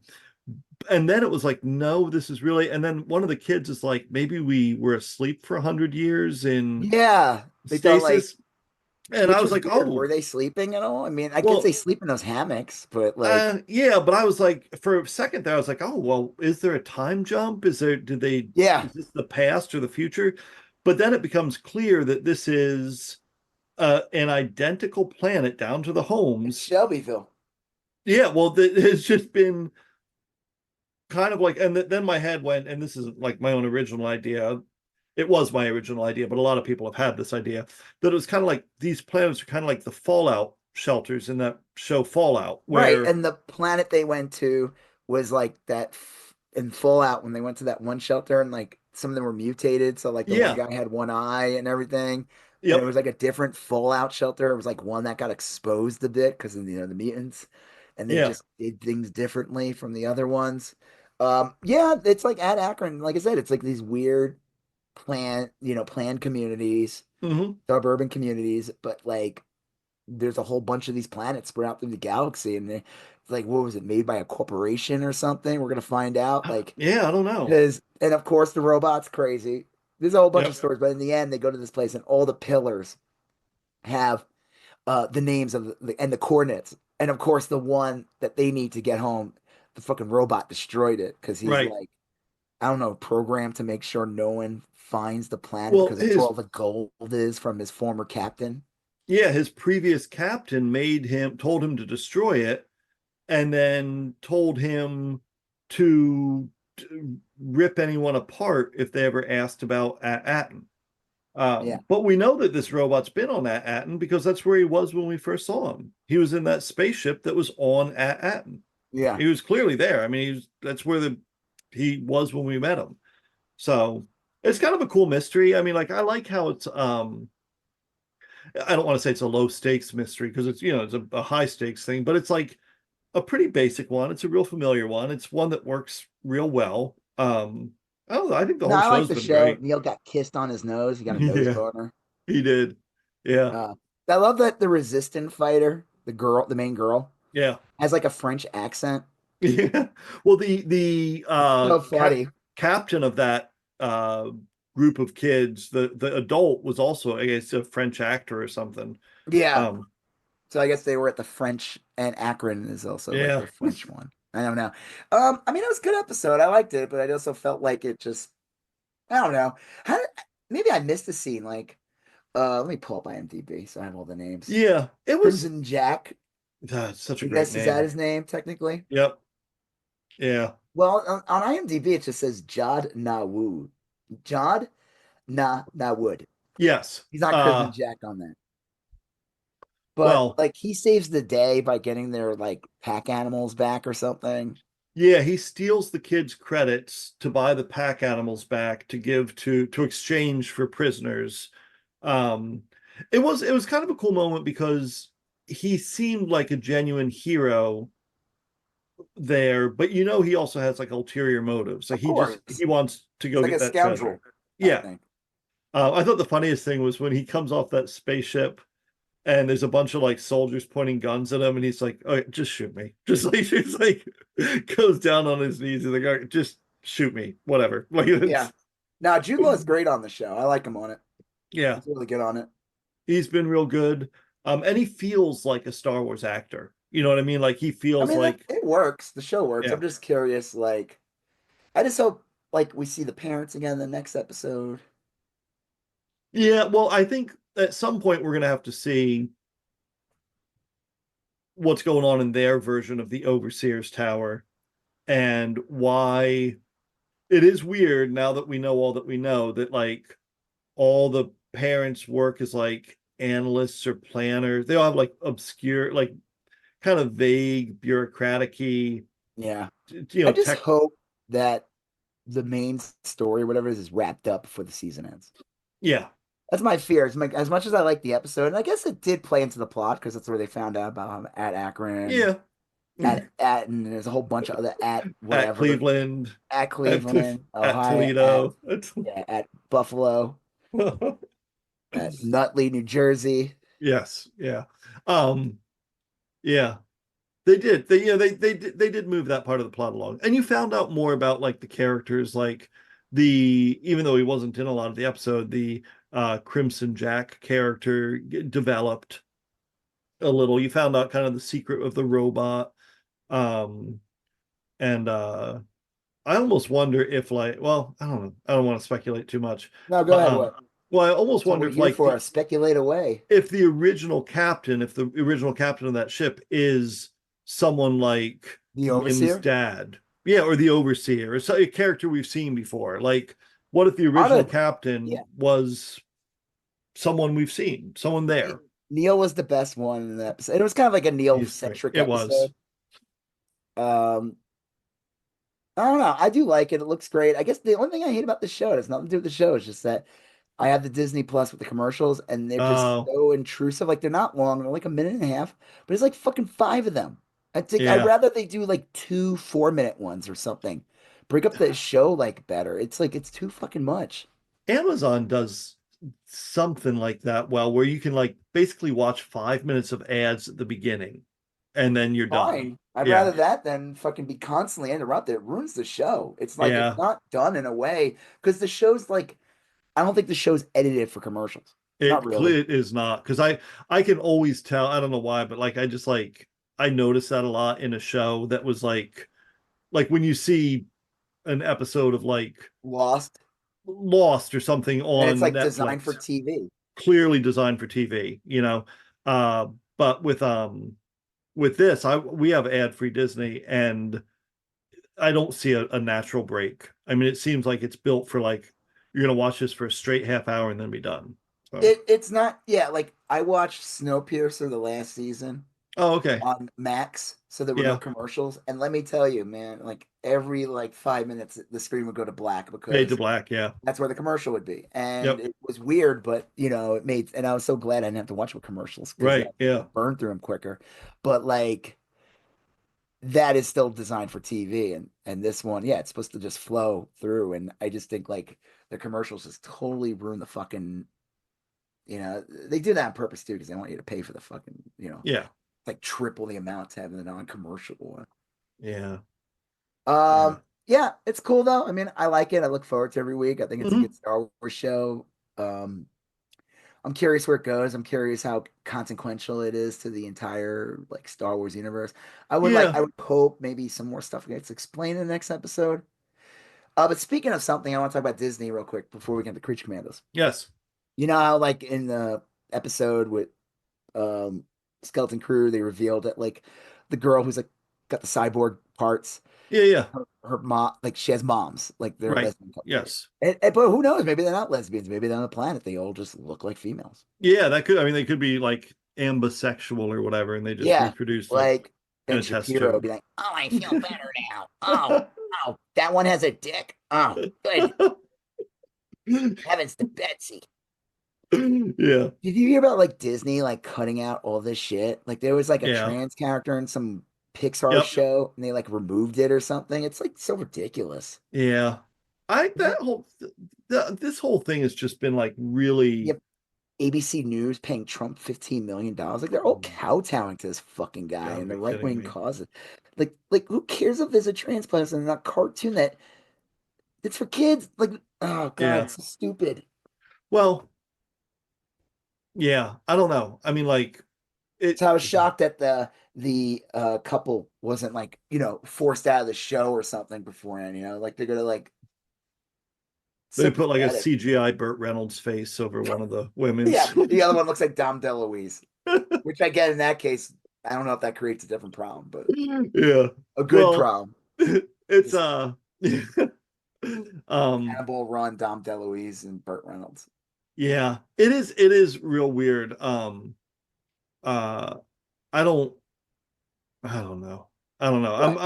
And then it was like, no, this is really. And then one of the kids is like, maybe we were asleep for 100 years in Yeah. They thought like, stasis. And I which was was like, weird. oh, Were they sleeping at all? I mean, I guess they well, sleep in those hammocks, but like, yeah, but I was like, for a second there, I was like, oh, well, is there a time jump? yeah, Is this the past or the future? But then it becomes clear that this is an identical planet down to the it's homes. Shelbyville. Yeah, well, it's just been kind of like, and then my head went, and this isn't like my own original idea. It was my original idea, but a lot of people have had this idea that it was kind of like these planets are kind of like the Fallout shelters in that show Fallout, Right. where And the planet they went to was like in Fallout when they went to that one shelter and like some of them were mutated. So like the one yeah, guy had one eye and everything. And it yep, was like a different Fallout shelter. It was like one that got exposed a bit because of the mutants. And they yeah. just did things differently from the other ones. Yeah, it's like at Akron, like I said, it's like these weird planned communities, Hmm. suburban communities, but like there's a whole bunch of these planets spread out through the galaxy, and it's like, what was it, made by a corporation or something? We're gonna find out, like, Yeah, I don't know. because, and of course, the robot's crazy. There's a whole bunch of Yep. stories, but in the end, they go to this place, and all the pillars have the names of and the coordinates, and of course, the one that they need to get home, the fucking robot destroyed it because he's Right. like, I don't know, programmed to make sure no one finds the planet Well, because that's where all the gold is from his former captain. his previous captain told him to destroy it, and then told him to rip anyone apart if they ever asked about Atten. Yeah, But we know that this robot's been on Atten because that's where he was when we first saw him. He was in that spaceship that was on Atten. yeah. He was clearly there. I mean, that's where he was when we met him. So it's kind of a cool mystery. I mean, like I like how it's I don't want to say it's a low stakes mystery because it's a high stakes thing, but it's like a pretty basic one. It's a real familiar one. It's one that works real well. I don't know. I think the No, whole I like show's the been show. great. Neil got kissed on his nose. He got a nose Yeah, boner. he did. Yeah, Uh, I love that the resistant fighter, the main girl, yeah, has like a French accent. yeah. Well, the So funny. captain of that group of kids, the adult was also, I guess, a French actor or something. Yeah. Um, So I guess they were at the French and Akron is also like Yeah. the French one. I don't know. I mean, it was a good episode. I liked it, but I also felt like it just, I don't know. How did, maybe I missed a scene. Like, let me pull up IMDb so I have all the names. Yeah. It was Crimson Jack. such a I great guess is that name. his name technically? Yep. Yeah. Well, on IMDb it just says Jod Nawood. Jod Nawood. Yes. He's not Crimson Jack on that. But Well, like he saves the day by getting their like pack animals back or something. yeah, he steals the kids' credits to buy the pack animals back to give to exchange for prisoners. Um, it was kind of a cool moment because he seemed like a genuine hero there, but he also has like ulterior motives. Like Of he course. wants to It's go like get a that treasure. scoundrel, I Yeah. think. I thought the funniest thing was when he comes off that spaceship and there's a bunch of like soldiers pointing guns at him, and he's like, "Oh, just shoot me." Just like he's like goes down on his knees and like, "Just shoot me, whatever." Like Yeah. it's Now Jude Law is great on the show. I like him on it. yeah, He's really good on it. he's been real good. And he feels like a Star Wars actor. You know what I mean? Like he I feels mean, like it works. The show works. yeah. I'm just curious. Like, I just hope like we see the parents again in the next episode. Yeah, well, I think at some point we're gonna have to see what's going on in their version of the Overseer's Tower and why it is weird now that we know all that we know that like all the parents work as like analysts or planners. They all have like obscure, like kind of vague, bureaucratic-y, Yeah. I just tech. hope that the main story, whatever it is wrapped up before the season ends. Yeah. That's my fear. As much as I like the episode, and I guess it did play into the plot because that's where they found out about him at Akron, Yeah. and there's a whole bunch of other at At whatever Cleveland, at at, Cleveland, at Ohio, Toledo. at Buffalo, at Nutley, New Jersey. Yes. Yeah. Um, yeah. They did. They did move that part of the plot along. And you found out more about like the characters, like even though he wasn't in a lot of the episode, the Crimson Jack character developed a little. You found out kind of the secret of the robot. Um and I almost wonder if like, well, I don't know. I don't want to speculate too much. No, go But ahead. What? well, I almost That's what wonder we're if here like for. Speculate away. if the original captain of that ship is someone like The Wynn's overseer. dad, yeah, or the overseer, or a character we've seen before. Like, what if the On original a captain yeah. was someone we've seen, someone there? Neil was the best one in the episode. It was kind of like a Neil He's great. centric It was. episode. Um, I don't know. I do like it. It looks great. I guess the only thing I hate about the show has nothing to do with the show. It's just that I have the Disney Plus with the commercials, and they're just Oh, so intrusive. Like they're not long; they're like a minute and a half, but it's like fucking five of them. I think I'd yeah. rather they do like two 4-minute ones or something. Break up the show like better. It's like it's too fucking much. Amazon does something like that well, where you can like basically watch 5 minutes of ads at the beginning and then you're done. Fine. I'd Yeah. rather that than fucking be constantly interrupted. It ruins the show. It's like it's Yeah. not done in a way because the show's like I don't think the show's edited for commercials. Not It really. clear is not because I can always tell. I don't know why, but like I just like I noticed that a lot in a show that was like when you see an episode of like Lost. Lost or something And it's on like designed for Netflix, TV. clearly designed for TV, but with this, I we have ad-free Disney and I don't see a natural break. I mean, it seems like it's built for like you're gonna watch this for a straight half hour and then be done. So It's not yeah, like I watched Snowpiercer the last season oh okay. on Max, so there were no Yeah. commercials. And let me tell you, man, like every like 5 minutes the screen would go to black Fade to because black, yeah. that's where the commercial would be. And Yep. it was weird, but it made and I was so glad I didn't have to watch with commercials because Right. Yeah. burn through them quicker. But like that is still designed for TV and this one, yeah, it's supposed to just flow through. And I just think like the commercials just totally ruin the fucking they do that on purpose too, because they want you to pay for the fucking, Yeah. like triple the amount to have the non-commercial one. Yeah. Yeah. Yeah, it's cool though. I mean, I like it. I look forward to every week. I think it's a Mhm. good Star Wars show. Um, I'm curious where it goes. I'm curious how consequential it is to the entire like Star Wars universe. Yeah. I would hope maybe some more stuff gets explained in the next episode. But speaking of something, I want to talk about Disney real quick before we get to Creature Commandos. Yes. You know how like in the episode with um Skeleton Crew, they revealed that like the girl who's like got the cyborg parts, Yeah. Yeah. her mom, like she has moms, like they're Right. lesbian couple. Yes. But who knows? Maybe they're not lesbians. Maybe they're on the planet. They all just look like females. Yeah, that could, I mean, they could be like ambisexual or whatever, and they just Yeah, reproduce like like in Ben a test Shapiro would tube. be like, "Oh, I feel better now. Oh, that one has a dick. Oh, good heavens to Betsy." Yeah. Did you hear about like Disney like cutting out all this shit? Like there was like a Yeah. trans character in some Pixar Yep. show and they like removed it or something. It's like so ridiculous. Yeah. I that whole this whole thing has just been like really. Yep. ABC News paying Trump $15 million. Like they're all kowtowing to this fucking You guy gotta and the be right kidding wing me. causes. Like who cares if there's a trans person in a cartoon that it's for kids? Like, oh God, Yeah. it's so stupid. Well, yeah. I don't know. I mean, like it. So I was shocked that the couple wasn't like, forced out of the show or something beforehand, like they're gonna like They so put like a pathetic. CGI Burt Reynolds face over one of the women's. Yeah, the other one looks like Dom DeLuise, which I get in that case. I don't know if that creates a different problem, but Yeah. a good Well, problem. it's Just um Hannibal Run, Dom DeLuise, and Burt Reynolds. yeah, it is real weird. Uh I don't I don't know. I don't know. What?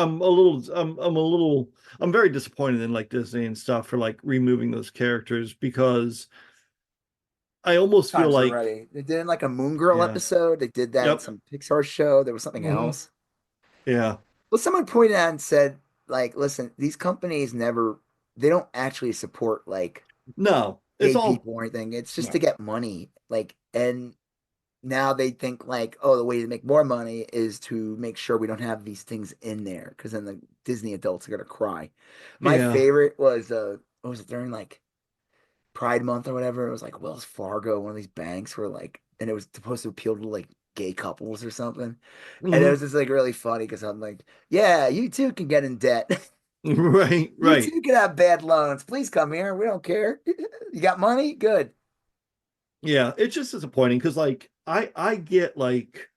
I'm very disappointed in like Disney and stuff for like removing those characters because I almost feel Times like already. They did in like a Moon Girl yeah. episode. They did that in Yep. some Pixar show. There was something Hmm. else. Yeah. Well, someone pointed out and said, like, listen, these companies never, they don't actually support like No. It's gay all people or anything. It's just to no. get money. Like, and now they think like, oh, the way to make more money is to make sure we don't have these things in there because then the Disney adults are gonna cry. My Yeah. favorite was what was it during like Pride Month or whatever? It was like Wells Fargo, one of these banks where like, and it was supposed to appeal to like gay couples or something. And it Hmm. was just like really funny because I'm like, yeah, you too can get in debt. Right, You right. too can have bad loans. Please come here. We don't care. You got money? Good. Yeah, it's just disappointing because like I get like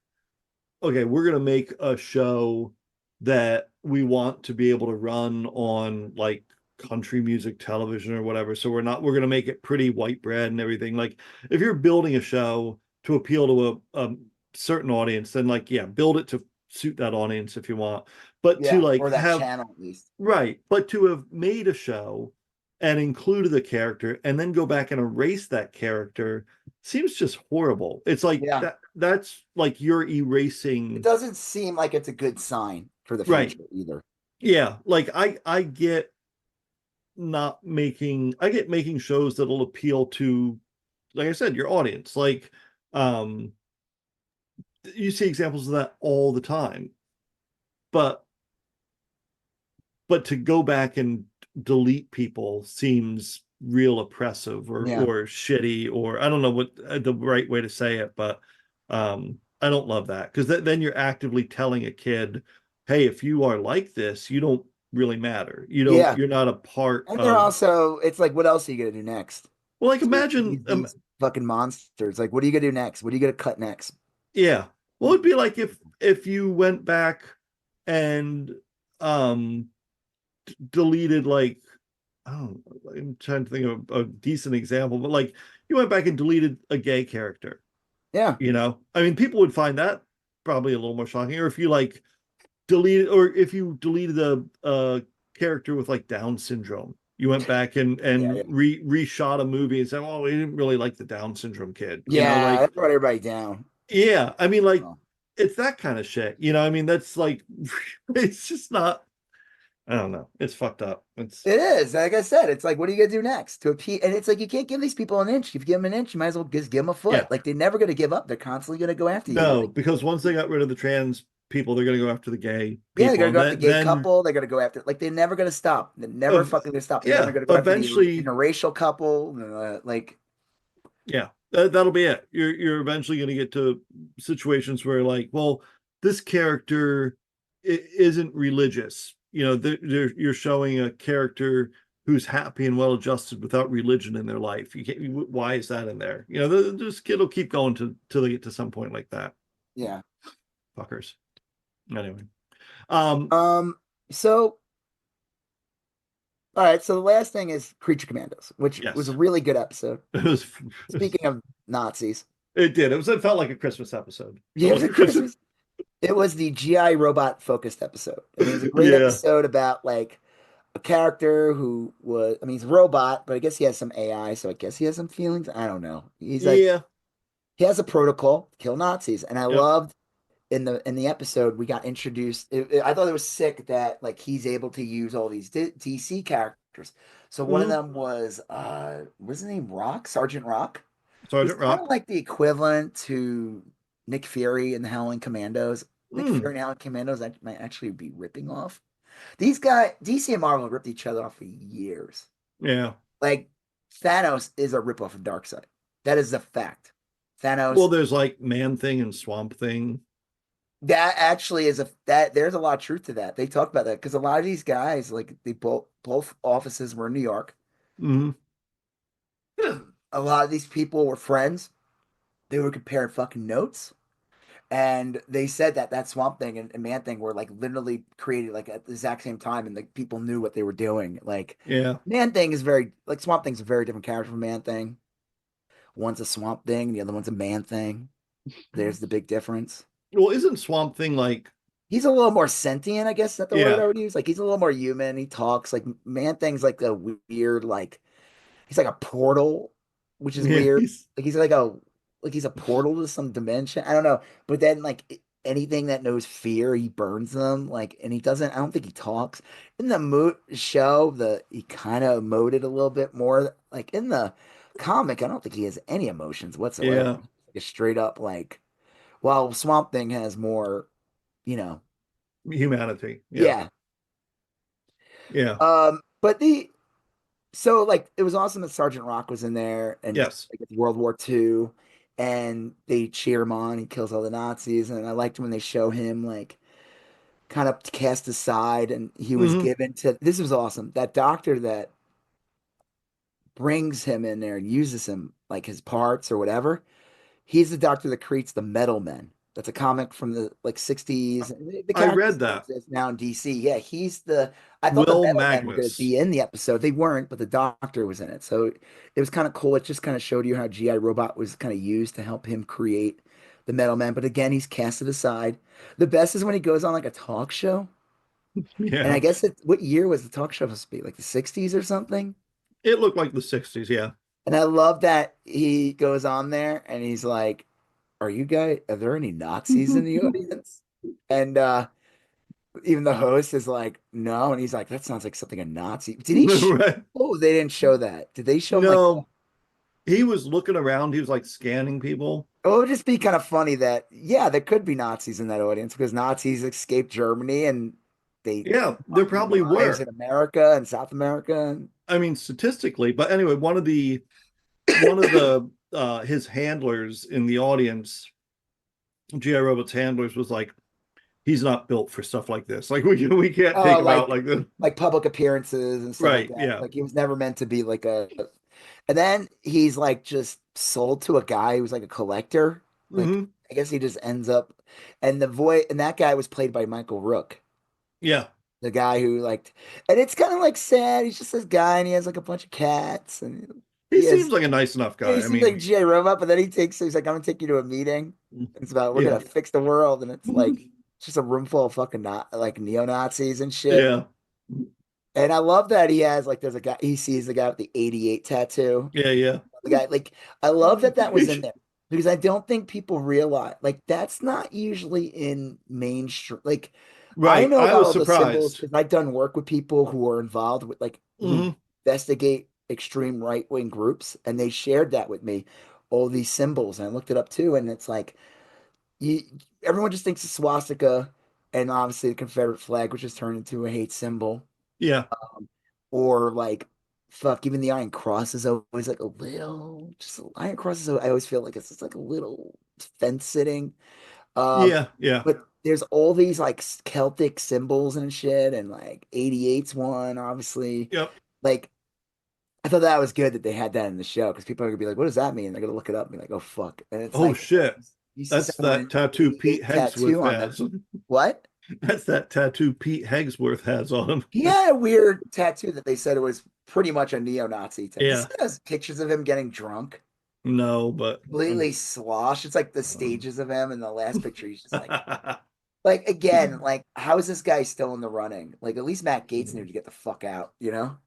okay, we're gonna make a show that we want to be able to run on like country music television or whatever. So we're gonna make it pretty white bread and everything. Like if you're building a show to appeal to a certain audience, then like yeah, build it to suit that audience if you want. But to Yeah, like or that have channel at least. right, but to have made a show and included the character and then go back and erase that character seems just horrible. It's like Yeah. that's like you're It erasing doesn't seem like it's a good sign for the right. future either. Yeah, like I get not making I get making shows that'll appeal to like I said, your audience. Like um you see examples of that all the time. But to go back and delete people seems real oppressive Yeah. or shitty or I don't know what the right way to say it, but I don't love that because then you're actively telling a kid, hey, if you are like this, you don't really matter. Yeah. You're not a part And they're of. also, it's like, what else are you gonna do next? Well, like These, imagine these fucking monsters. Like, what are you gonna do next? What are you gonna cut next? yeah. Well, it'd be like if you went back and um deleted like oh, I'm trying to think of a decent example, but like you went back and deleted a gay character, Yeah. I mean, people would find that probably a little more shocking. Or if you like deleted, or if you deleted a character with like Down syndrome, you went back and Yeah. Yeah. reshot a movie and said, "Oh, we didn't really like the Down syndrome kid," Yeah. like That brought everybody down. yeah, I mean, like Oh. it's that kind of shit, I mean, that's like it's just not. I don't know. It's fucked up. It's It is. Like I said, it's like, what are you gonna do next? To appeal, and it's like you can't give these people an inch. If you give them an inch, you might as well just give them a yeah. foot. Like they're never gonna give up. They're constantly gonna go after you. No, Like, because once they got rid of the trans people, they're going to go after the gay yeah, they're people, gonna and go after the gay then couple. They're gonna go after like they're never gonna stop. They're never of fucking gonna stop. They're yeah, gonna go after the eventually, interracial couple. Like, yeah, That'll be it. You're eventually going to get to situations where like, well, this character isn't religious. You're showing a character who's happy and well adjusted without religion in their life. You can't, why is that in there? This kid will keep going till they get to some point like that. Yeah. Fuckers. Anyway. Um, So all right, so the last thing is Creature Commandos, which was a yes. really good episode. It was, Speaking of Nazis, it did. It felt like a Christmas episode. yeah, it was a Christmas. It was the GI robot focused episode, and it was a great Yeah. episode about like a character who was, I mean, he's a robot, but I guess he has some AI, so I guess he has some feelings. I don't know. He's like, Yeah. he has a protocol to kill Nazis, and I Yep. loved in the episode we got introduced. I thought it was sick that like he's able to use all these DC characters. So one of Mhm. them was what's his name? Rock, Sergeant Rock. He's Sergeant kind of Rock. like the equivalent to Nick Fury in the Howling Commandos. Nick Mm. Fury and Howling Commandos that might actually be ripping off. These guys, DC and Marvel, ripped each other off for years. Yeah. Like Thanos is a ripoff of Darkseid. That is a fact. Well, Thanos, there's like Man Thing and Swamp Thing. that actually is a that there's a lot of truth to that. They talk about that because a lot of these guys, like they both offices were in New York. Hmm. A lot of these people were friends. They were comparing fucking notes. And they said that that Swamp Thing and Man Thing were like literally created like at the exact same time, and like people knew what they were doing. Like Yeah. Man Thing is very like Swamp Thing's a very different character from Man Thing. One's a Swamp Thing, the other one's a Man Thing. There's the big difference. Well, isn't Swamp Thing like, He's a little more sentient, I guess is that the word yeah. I would use. Like he's a little more human. He talks like Man Thing's like a weird like he's like a portal, which is Yeah, weird. Like he's like he's a portal to some dimension. I don't know. But then like anything that knows fear, he burns them. Like, and he doesn't. I don't think he talks in the show. He kind of emoted a little bit more. Like in the comic, I don't think he has any emotions whatsoever. yeah, Like a straight up like. While Swamp Thing has more, you know. humanity. Yeah. Yeah. Yeah. But the So like it was awesome that Sergeant Rock was in there and Yes. like it's World War II and they cheer him on, he kills all the Nazis, and I liked when they show him like kind of cast aside and he was Hmm. given to this was awesome. That doctor that brings him in there and uses him like his parts or whatever. He's the doctor that creates the Metal Men. That's a comic from the like 60s. The I character read still that. exists now in DC. Yeah, he's the I thought the Will Metal Men were going to Magnus. be in the episode. They weren't, but the doctor was in it. So it was kind of cool. It just kind of showed you how GI Robot was kind of used to help him create the Metal Men. But again, he's casted aside. The best is when he goes on like a talk show. And I Yeah. guess what year was the talk show supposed to be? Like the 60s or something? It looked like the 60s. Yeah. And I love that he goes on there and he's like, are there any Nazis in the audience? And even the host is like, no. And he's like, that sounds like something a Nazi. Right. Oh, they didn't show that. Did they show him like, No, he was looking around. He was like scanning people. oh, it would just be kind of funny that, yeah, there could be Nazis in that audience because Nazis escaped Germany and they Yeah, there fucked probably lives were. in America and South America. And, I mean, statistically, but anyway, one of the his handlers in the audience, GI Robot's handlers, was like, he's not built for stuff like this. Like we can't take oh, him out like this. like public appearances and stuff like Right. that. Yeah. Like he was never meant to be like a. And then he's like just sold to a guy who's like a collector. Like Hmm. I guess he just ends up, and the voice and that guy was played by Michael Rook, Yeah. the guy who like, and it's kind of like sad. He's just this guy, and he has like a bunch of cats, and He he has seems like a nice enough yeah, he guy. I seems like mean, G.I. Robot, but then he's like, I'm gonna take you to a meeting. It's about we're yeah. gonna fix the world, and it's like just a room full of fucking not like neo Nazis and shit. Yeah. And I love that he has like there's a guy he sees the guy with the 88 tattoo. Yeah. Yeah. The guy like I love that that was in there because I don't think people realize like that's not usually in mainstream. Like I Right. know I about was all the symbols surprised. because I've done work with people who are involved with like who Hmm. investigate extreme right wing groups, and they shared that with me, all these symbols, and I looked it up too, and it's like you everyone just thinks of swastika and obviously the Confederate flag, which is turned into a hate symbol, Yeah. or like. fuck, even the Iron Cross is always like a little, just Iron Cross is, I always feel like it's just like a little fence sitting. Um, Yeah, yeah, but there's all these like Celtic symbols and shit, and like 88's one, obviously. yep. Like, I thought that was good that they had that in the show because people are gonna be like, "What does that mean?" They're gonna look it up and be like, "Oh fuck!" And it's Oh nice. shit. You see That's someone that an tattoo Pete 88 Hegsworth tattoo on them. has. What? That's that tattoo Pete Hegsworth has on him. He had a weird tattoo that they said it was pretty much a neo-Nazi tattoo. This Yeah. has pictures of him getting drunk, No, but completely sloshed. It's like the stages of him, and the last picture, he's just like again, like how is this guy still in the running? Like at least Matt Gaetz knew to get the fuck out, you know?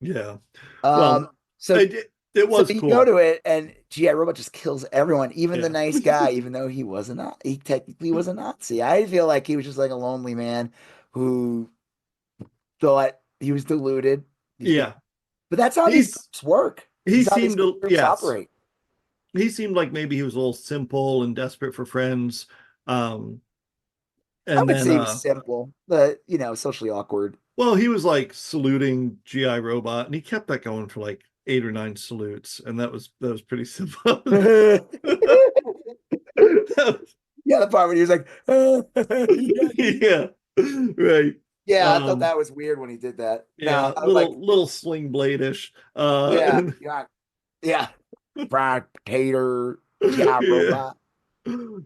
yeah. Um, Well, so it so was you go cool. to it, and GI Robot just kills everyone, even the Yeah. nice guy, even though he was not, he technically was a Nazi. I feel like he was just like a lonely man who thought he was deluded. These people, Yeah. but that's how these He's groups work. he This is how these seemed to, groups yes. operate. He seemed like maybe he was a little simple and desperate for friends. Um I and would then say he was simple, but socially awkward. well, he was like saluting GI Robot, and he kept that going for like 8 or 9 salutes, and that was pretty simple. Yeah, That was- the part when he was like, yeah, right. yeah, I thought Um, that was weird when he did that. yeah, No, I was like, little sling blade-ish. yeah, yeah, yeah, fried potato, GI Yeah. Robot.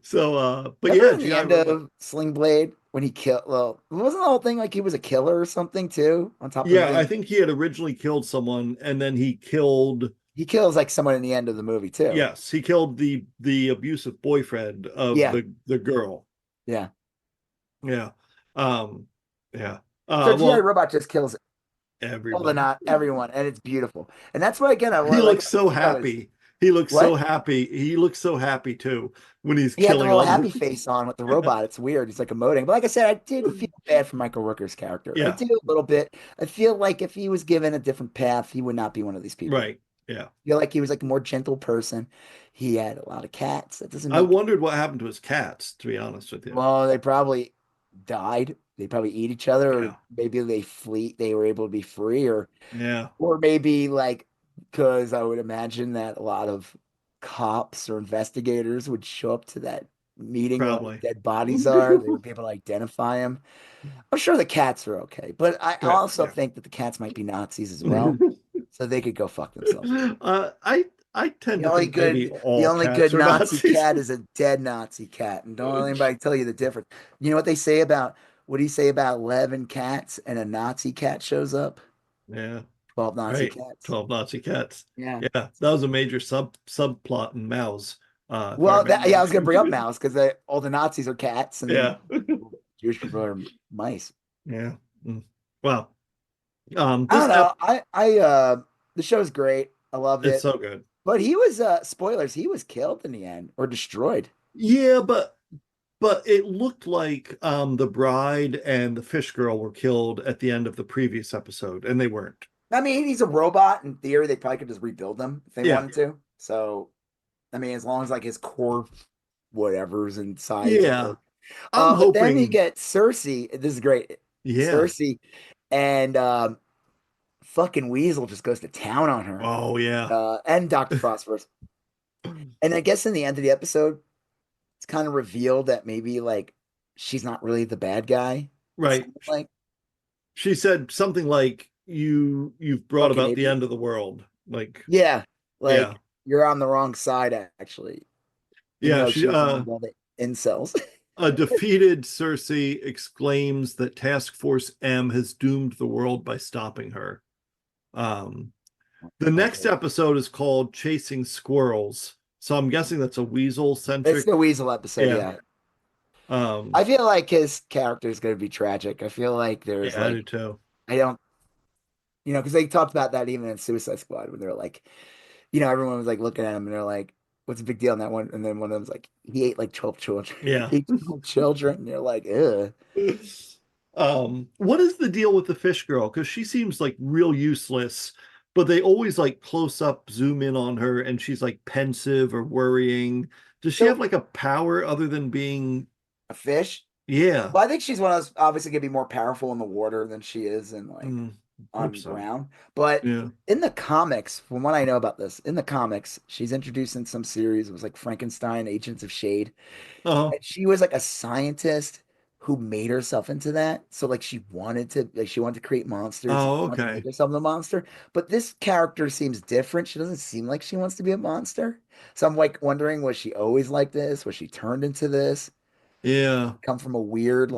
So, but Remember yeah, in the GI end Robot. of Sling Blade when he killed? Well, wasn't the whole thing like he was a killer or something too? On top of Yeah, I being, think he had originally killed someone, and then he killed. he kills like someone in the end of the movie too. Yes, he killed the abusive boyfriend of Yeah, the girl. yeah. Yeah. Um, yeah. So GI Well, Robot just kills all the everybody. not everyone, and it's beautiful. And that's why again I He like looks about so the show is happy. He looks so what happy. He looks so happy too when he's he had the killing little all happy the. face on with the robot. It's weird. He's like emoting. But like I said, I did feel bad for Michael Rooker's character. I Yeah, do a little bit. I feel like if he was given a different path, he would not be one of these people. right. Yeah. I feel like he was like a more gentle person. He had a lot of cats. That doesn't I make wondered what happened to his cats, to be honest with you. well, they probably died. They probably eat each other, or Yeah. maybe they flee. They were able to be free, Yeah. or maybe like because I would imagine that a lot of cops or investigators would show up to that meeting where all the Probably. dead bodies are. They would be able to identify them. I'm sure the cats are okay, but I Right. also Yeah. think that the cats might be Nazis as well, so they could go fuck themselves. I tend The to only think maybe good, the all only good cats are Nazi Nazis. cat is a dead Nazi cat, and don't let anybody tell you the difference. You know what they say about what do you say about 11 cats and a Nazi cat shows up? Yeah. 12 Nazi Right. cats. 12 Nazi cats. Yeah. Yeah. That was a major subplot in Mouse, if I Well, that yeah, I remember. was gonna bring up mouse because all the Nazis are cats and Yeah. Jewish people are mice. Yeah. Mm. Well, I this don't know. I the show's great. I loved it's it. so good. But he was spoilers, he was killed in the end or destroyed. Yeah, but it looked like the bride and the fish girl were killed at the end of the previous episode, and they weren't. I mean, he's a robot. In theory, they probably could just rebuild them if they Yeah. wanted to. So, I mean, as long as like his core whatever's inside is Yeah. okay. I'm But then you hoping. get Cersei. This is great. Yeah. Cersei and fucking Weasel just goes to town on her. Oh yeah. And Dr. Phosphorus. And I guess in the end of the episode, it's kind of revealed that maybe like she's not really the bad guy. Right. Something like She said something like you've brought fucking about the idiot. end of the world. Like, Yeah, yeah. like you're on the wrong side actually, even Yeah, though she she was among all the incels. a defeated Cersei exclaims that Task Force M has doomed the world by stopping her. Um, the next Okay. episode is called Chasing Squirrels. So I'm guessing that's a weasel It's centric. the Weasel episode, Yeah. yeah. Um, I feel like his character is going to be tragic. I feel like there's yeah, I do like too. I don't, because they talked about that even in Suicide Squad when they're like, everyone was like looking at him and they're like, "What's the big deal?" on that one, and then one of them's like, "He ate like 12 children." Yeah. He ate 12 children, and you're like, "Ugh." What is the deal with the fish girl? Because she seems like real useless, but they always like close up zoom in on her and she's like pensive or worrying. Does she have So like a power other than being, a fish. yeah. Well, I think she's one of those obviously gonna be more powerful in the water than she is in like Mm. Hope on so. Brown. But Yeah. in the comics, from what I know about this, in the comics, she's introduced in some series. It was like Frankenstein, Agents of Shade. Uh-huh. And she was like a scientist who made herself into that. So like she wanted to create monsters and Oh, wanted to make okay. herself a monster. But this character seems different. She doesn't seem like she wants to be a monster. So I'm like wondering, was she always like this? Was she turned into this? Yeah. Come from a weird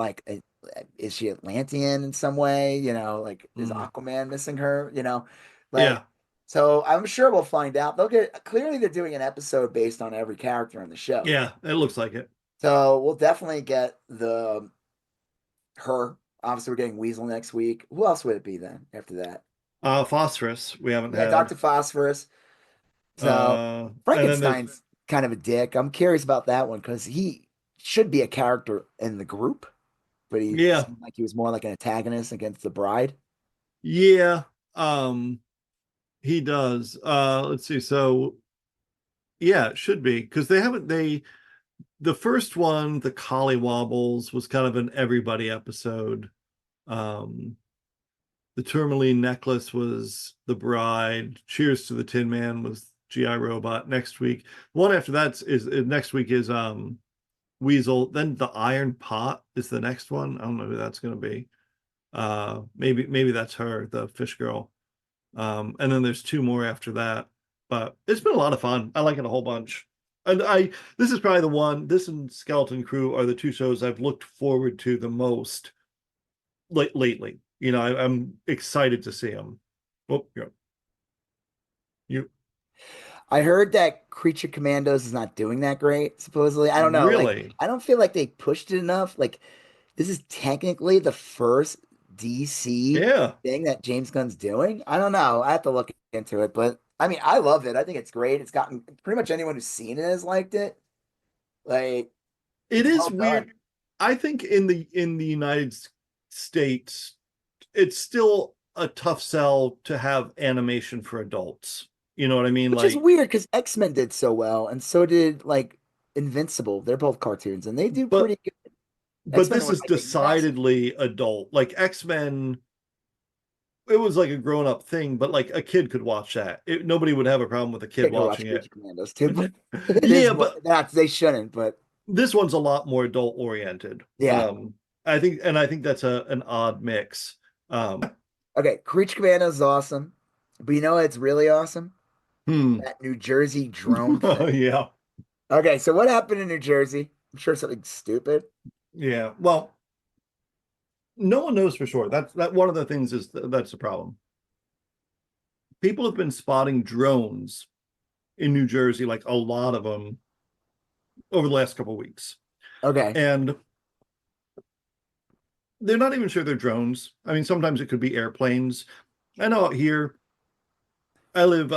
is she Atlantean in some way? Like is Mm. Aquaman missing her? Like Yeah. so I'm sure we'll find out. Clearly they're doing an episode based on every character in the show. Yeah. It looks like it. So we'll definitely get the her. Obviously, we're getting Weasel next week. Who else would it be then after that? Phosphorus we haven't Yeah, had. Dr. Phosphorus. So And then there's Frankenstein's kind of a dick. I'm curious about that one because he should be a character in the group, but he yeah. seemed like he was more like an antagonist against the bride. Yeah. Um he does. Let's see. So yeah, it should be because they the first one, the Collie Wobbles, was kind of an everybody episode. Um the Tourmaline Necklace was the bride. Cheers to the Tin Man was GI Robot. Next week, one after that is next week is Weasel. Then the Iron Pot is the next one. I don't know who that's going to be. Maybe that's her, the fish girl. And then there's two more after that. But it's been a lot of fun. I like it a whole bunch. And this is probably the one. This and Skeleton Crew are the two shows I've looked forward to the most lately. I'm excited to see them. Oh, yeah. You I heard that Creature Commandos is not doing that great, supposedly. I don't know. Like, really? I don't feel like they pushed it enough. Like, this is technically the first DC Yeah. thing that James Gunn's doing. I don't know. I have to look into it, but I mean, I love it. I think it's great. It's gotten pretty much anyone who's seen it has liked it. Like, It it's is well done. weird. I think in the United States, it's still a tough sell to have animation for adults. You know what I mean? Which is Like, weird because X-Men did so well, and so did like Invincible. They're both cartoons, and they do but pretty good. but X-Men this was is like a massive decidedly adult. Like X-Men, it was like a grown-up thing, but like a kid could watch that. Nobody would have a problem with a kid kid could watch watching it. Creature Commandos too, but it is Yeah, more but not they shouldn't, but this one's a lot more adult oriented. yeah. I think that's an odd mix. Um, Okay, Creature Commandos is awesome. But you know it's really awesome? hmm. That New Jersey drone thing. Yeah. Okay, so what happened in New Jersey? I'm sure something stupid. Yeah. Well, no one knows for sure. That one of the things is that's the problem. People have been spotting drones in New Jersey, like a lot of them, over the last couple of weeks, Okay. and they're not even sure they're drones. I mean, sometimes it could be airplanes. I know out here, I live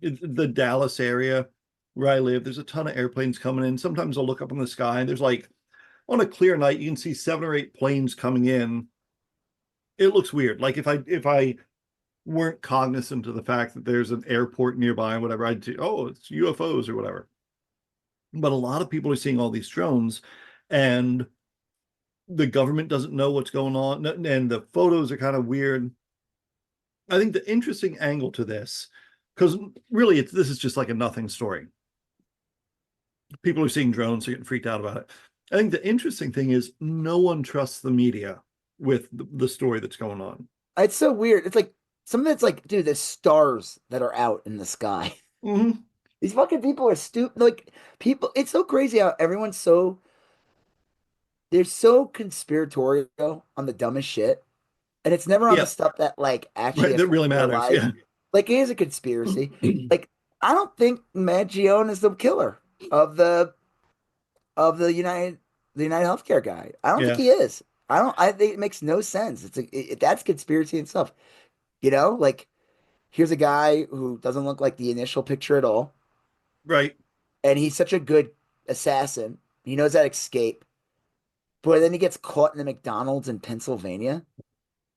in the Dallas area where I live. There's a ton of airplanes coming in. Sometimes I'll look up in the sky and there's like on a clear night, you can see 7 or 8 planes coming in. It looks weird. Like if I weren't cognizant of the fact that there's an airport nearby and whatever, I'd say, oh, it's UFOs or whatever. But a lot of people are seeing all these drones and the government doesn't know what's going on. And the photos are kind of weird. I think the interesting angle to this, because really this is just like a nothing story. People are seeing drones, they're getting freaked out about it. I think the interesting thing is no one trusts the media with the story that's going on. It's so weird. It's like some of it's like, dude, there's stars that are out in the sky. Mm-hmm. These fucking people are stupid. Like people, it's so crazy how they're so conspiratorial on the dumbest shit. And it's never on the Yeah, stuff that like actually right. That affects really their matters. life. Yeah. Like it is a conspiracy. Like I don't think Matt Gaetz is the killer of the United Healthcare guy. I don't think Yeah. he is. I think it makes no sense. That's conspiracy and stuff. Like here's a guy who doesn't look like the initial picture at all, Right. and he's such a good assassin. He knows how to escape, but then he gets caught in the McDonald's in Pennsylvania.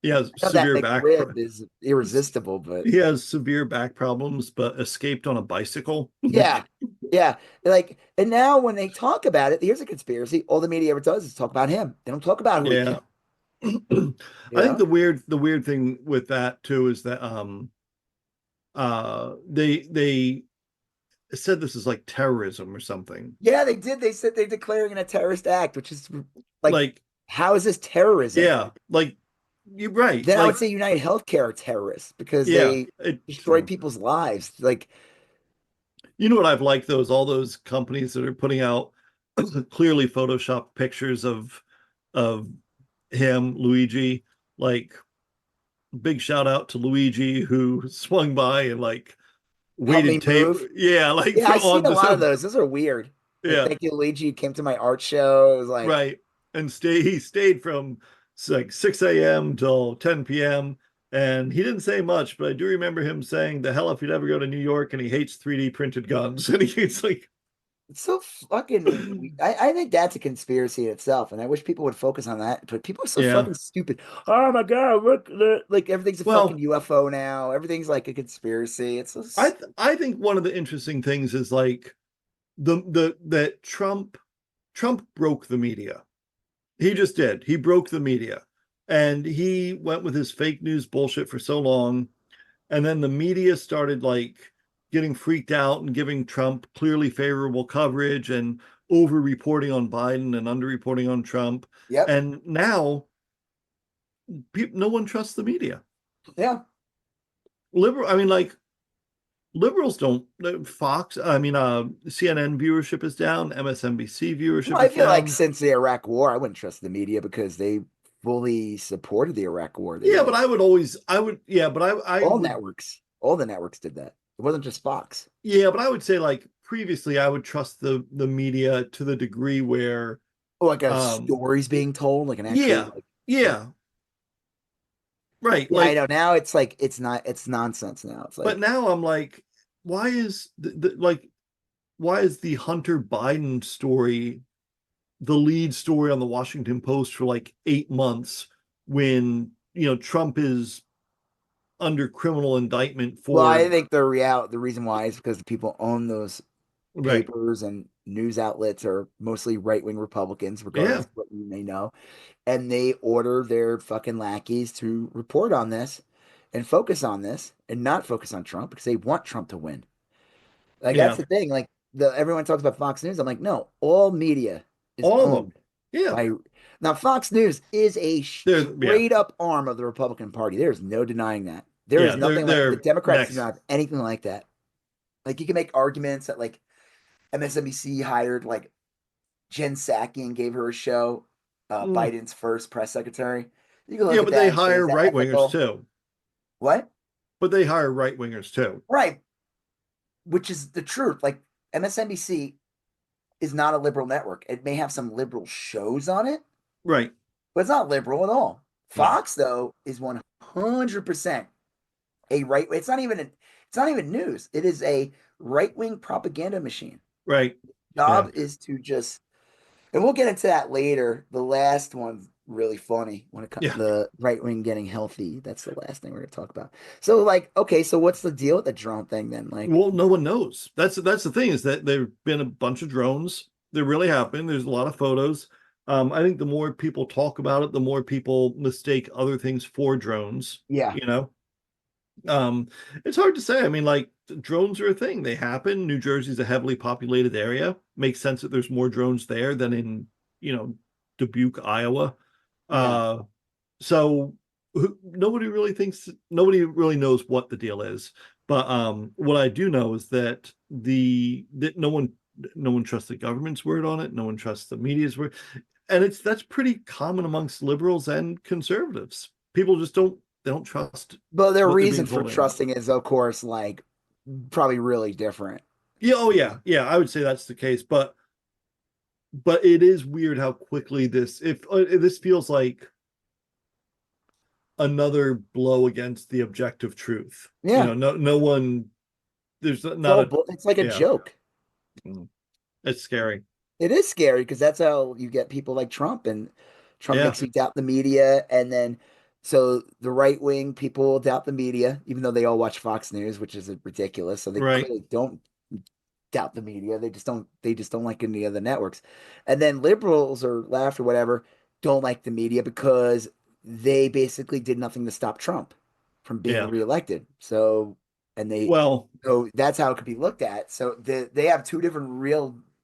He has I know that severe back. McRib is irresistible, but He has severe back problems, but escaped on a bicycle. yeah, yeah. Like, and now when they talk about it, here's a conspiracy. All the media ever does is talk about him. They don't talk about who he Yeah. killed. I think Yeah. the weird thing with that too is that they said this is like terrorism or something. Yeah, they did. They said they're declaring it a terrorist act, which is like, Like, how is this terrorism? yeah, like you're right. Then I would Like, say United Healthcare are terrorists because yeah, they it destroy people's lives. Like, you know what I've liked those all those companies that are putting out clearly photoshopped pictures of him, Luigi. Like, big shout out to Luigi who swung by and like help me waited tape. move. Yeah, like Yeah, for I've seen on a lot of the those. Those are weird. Like, yeah, thank you, Luigi. You came to my art show. It was like, right. And he stayed from like 6 a.m. till 10 p.m. And he didn't say much, but I do remember him saying the hell if he'd ever go to New York and he hates 3D printed guns. And he's like, it's so fucking. I think that's a conspiracy in itself, and I wish people would focus on that. But people are so yeah. fucking stupid. Oh my God, look, like everything's a fucking Well, UFO now. Everything's like a conspiracy. It's so I think one of the interesting things is like the that Trump broke the media. He just did. He broke the media. And he went with his fake news bullshit for so long. And then the media started like getting freaked out and giving Trump clearly favorable coverage and over reporting on Biden and under reporting on Trump. Yep. And now no one trusts the media. Yeah. Liberal, I mean, like liberals don't. Fox, I mean, CNN viewership is down, MSNBC Well, viewership I is feel like down. since the Iraq War, I wouldn't trust the media because they fully supported the Iraq War. They Yeah, but like yeah, but I all would, networks, all the networks did that. It wasn't just Fox. yeah, but I would say like previously, I would trust the media to the degree where, Oh, like a um, stories being told, like an actual yeah, yeah, right, yeah, I like, know. Now it's like it's nonsense now. It's but like, now I'm like, why is like, why is the Hunter Biden story the lead story on the Washington Post for like 8 months when Trump is under criminal indictment well, for I think the reason why is because the people own those right, papers and news outlets are mostly right-wing Republicans, regardless yeah, of what you may know. And they order their fucking lackeys to report on this and focus on this and not focus on Trump because they want Trump to win. Like that's yeah, the thing. Like everyone talks about Fox News. I'm like, no, all media is all of them, owned yeah, by now Fox News is a yeah, straight up arm of the Republican Party. There's no denying that. There is yeah, they're nothing like the they're Democrats do not next, have anything like that. Like you can make arguments that like MSNBC hired like Jen Psaki and gave her a show, mm, Biden's first press secretary. You can yeah, look at but they that and say, is hire that right wingers ethical? too. What? But they hire right wingers too. Right. Which is the truth. Like MSNBC is not a liberal network. It may have some liberal shows on it, Right. but it's not liberal at all. No. Fox, though, is 100% a right. It's not even news. It is a right wing propaganda machine. Right. Yeah. Job is to just and we'll get into that later. The last one's really funny when it comes Yeah. the right wing getting healthy. That's the last thing we're gonna talk about. So, like, okay, so what's the deal with the drone thing then? Like, Well, no one knows. That's the thing is that there've been a bunch of drones. There really have been. There's a lot of photos. I think the more people talk about it, the more people mistake other things for drones. yeah, You know, um, it's hard to say. I mean, like drones are a thing. They happen. New Jersey's a heavily populated area. Makes sense that there's more drones there than in, you know, Dubuque, Iowa. yeah. Uh, so nobody really knows what the deal is. But what I do know is that that no one trusts the government's word on it. No one trusts the media's word, and that's pretty common amongst liberals and conservatives. People just don't trust But their what they're reason being for told anymore. trusting is, of course, like probably really different. Yeah, oh yeah, yeah. I would say that's the case, but it is weird how quickly if this feels like another blow against the objective truth. Yeah, No one, there's it's not all a, it's like a yeah, joke. it's scary. It is scary because that's how you get people like Trump, and Trump Yeah, makes you doubt the media, and then so the right wing people doubt the media, even though they all watch Fox News, which is ridiculous. So they right. clearly don't doubt the media. They just don't like any of the networks. And then liberals or left or whatever don't like the media because they basically did nothing to stop Trump from being Yeah. reelected. So, and Well, so that's how it could be looked at. So they have two different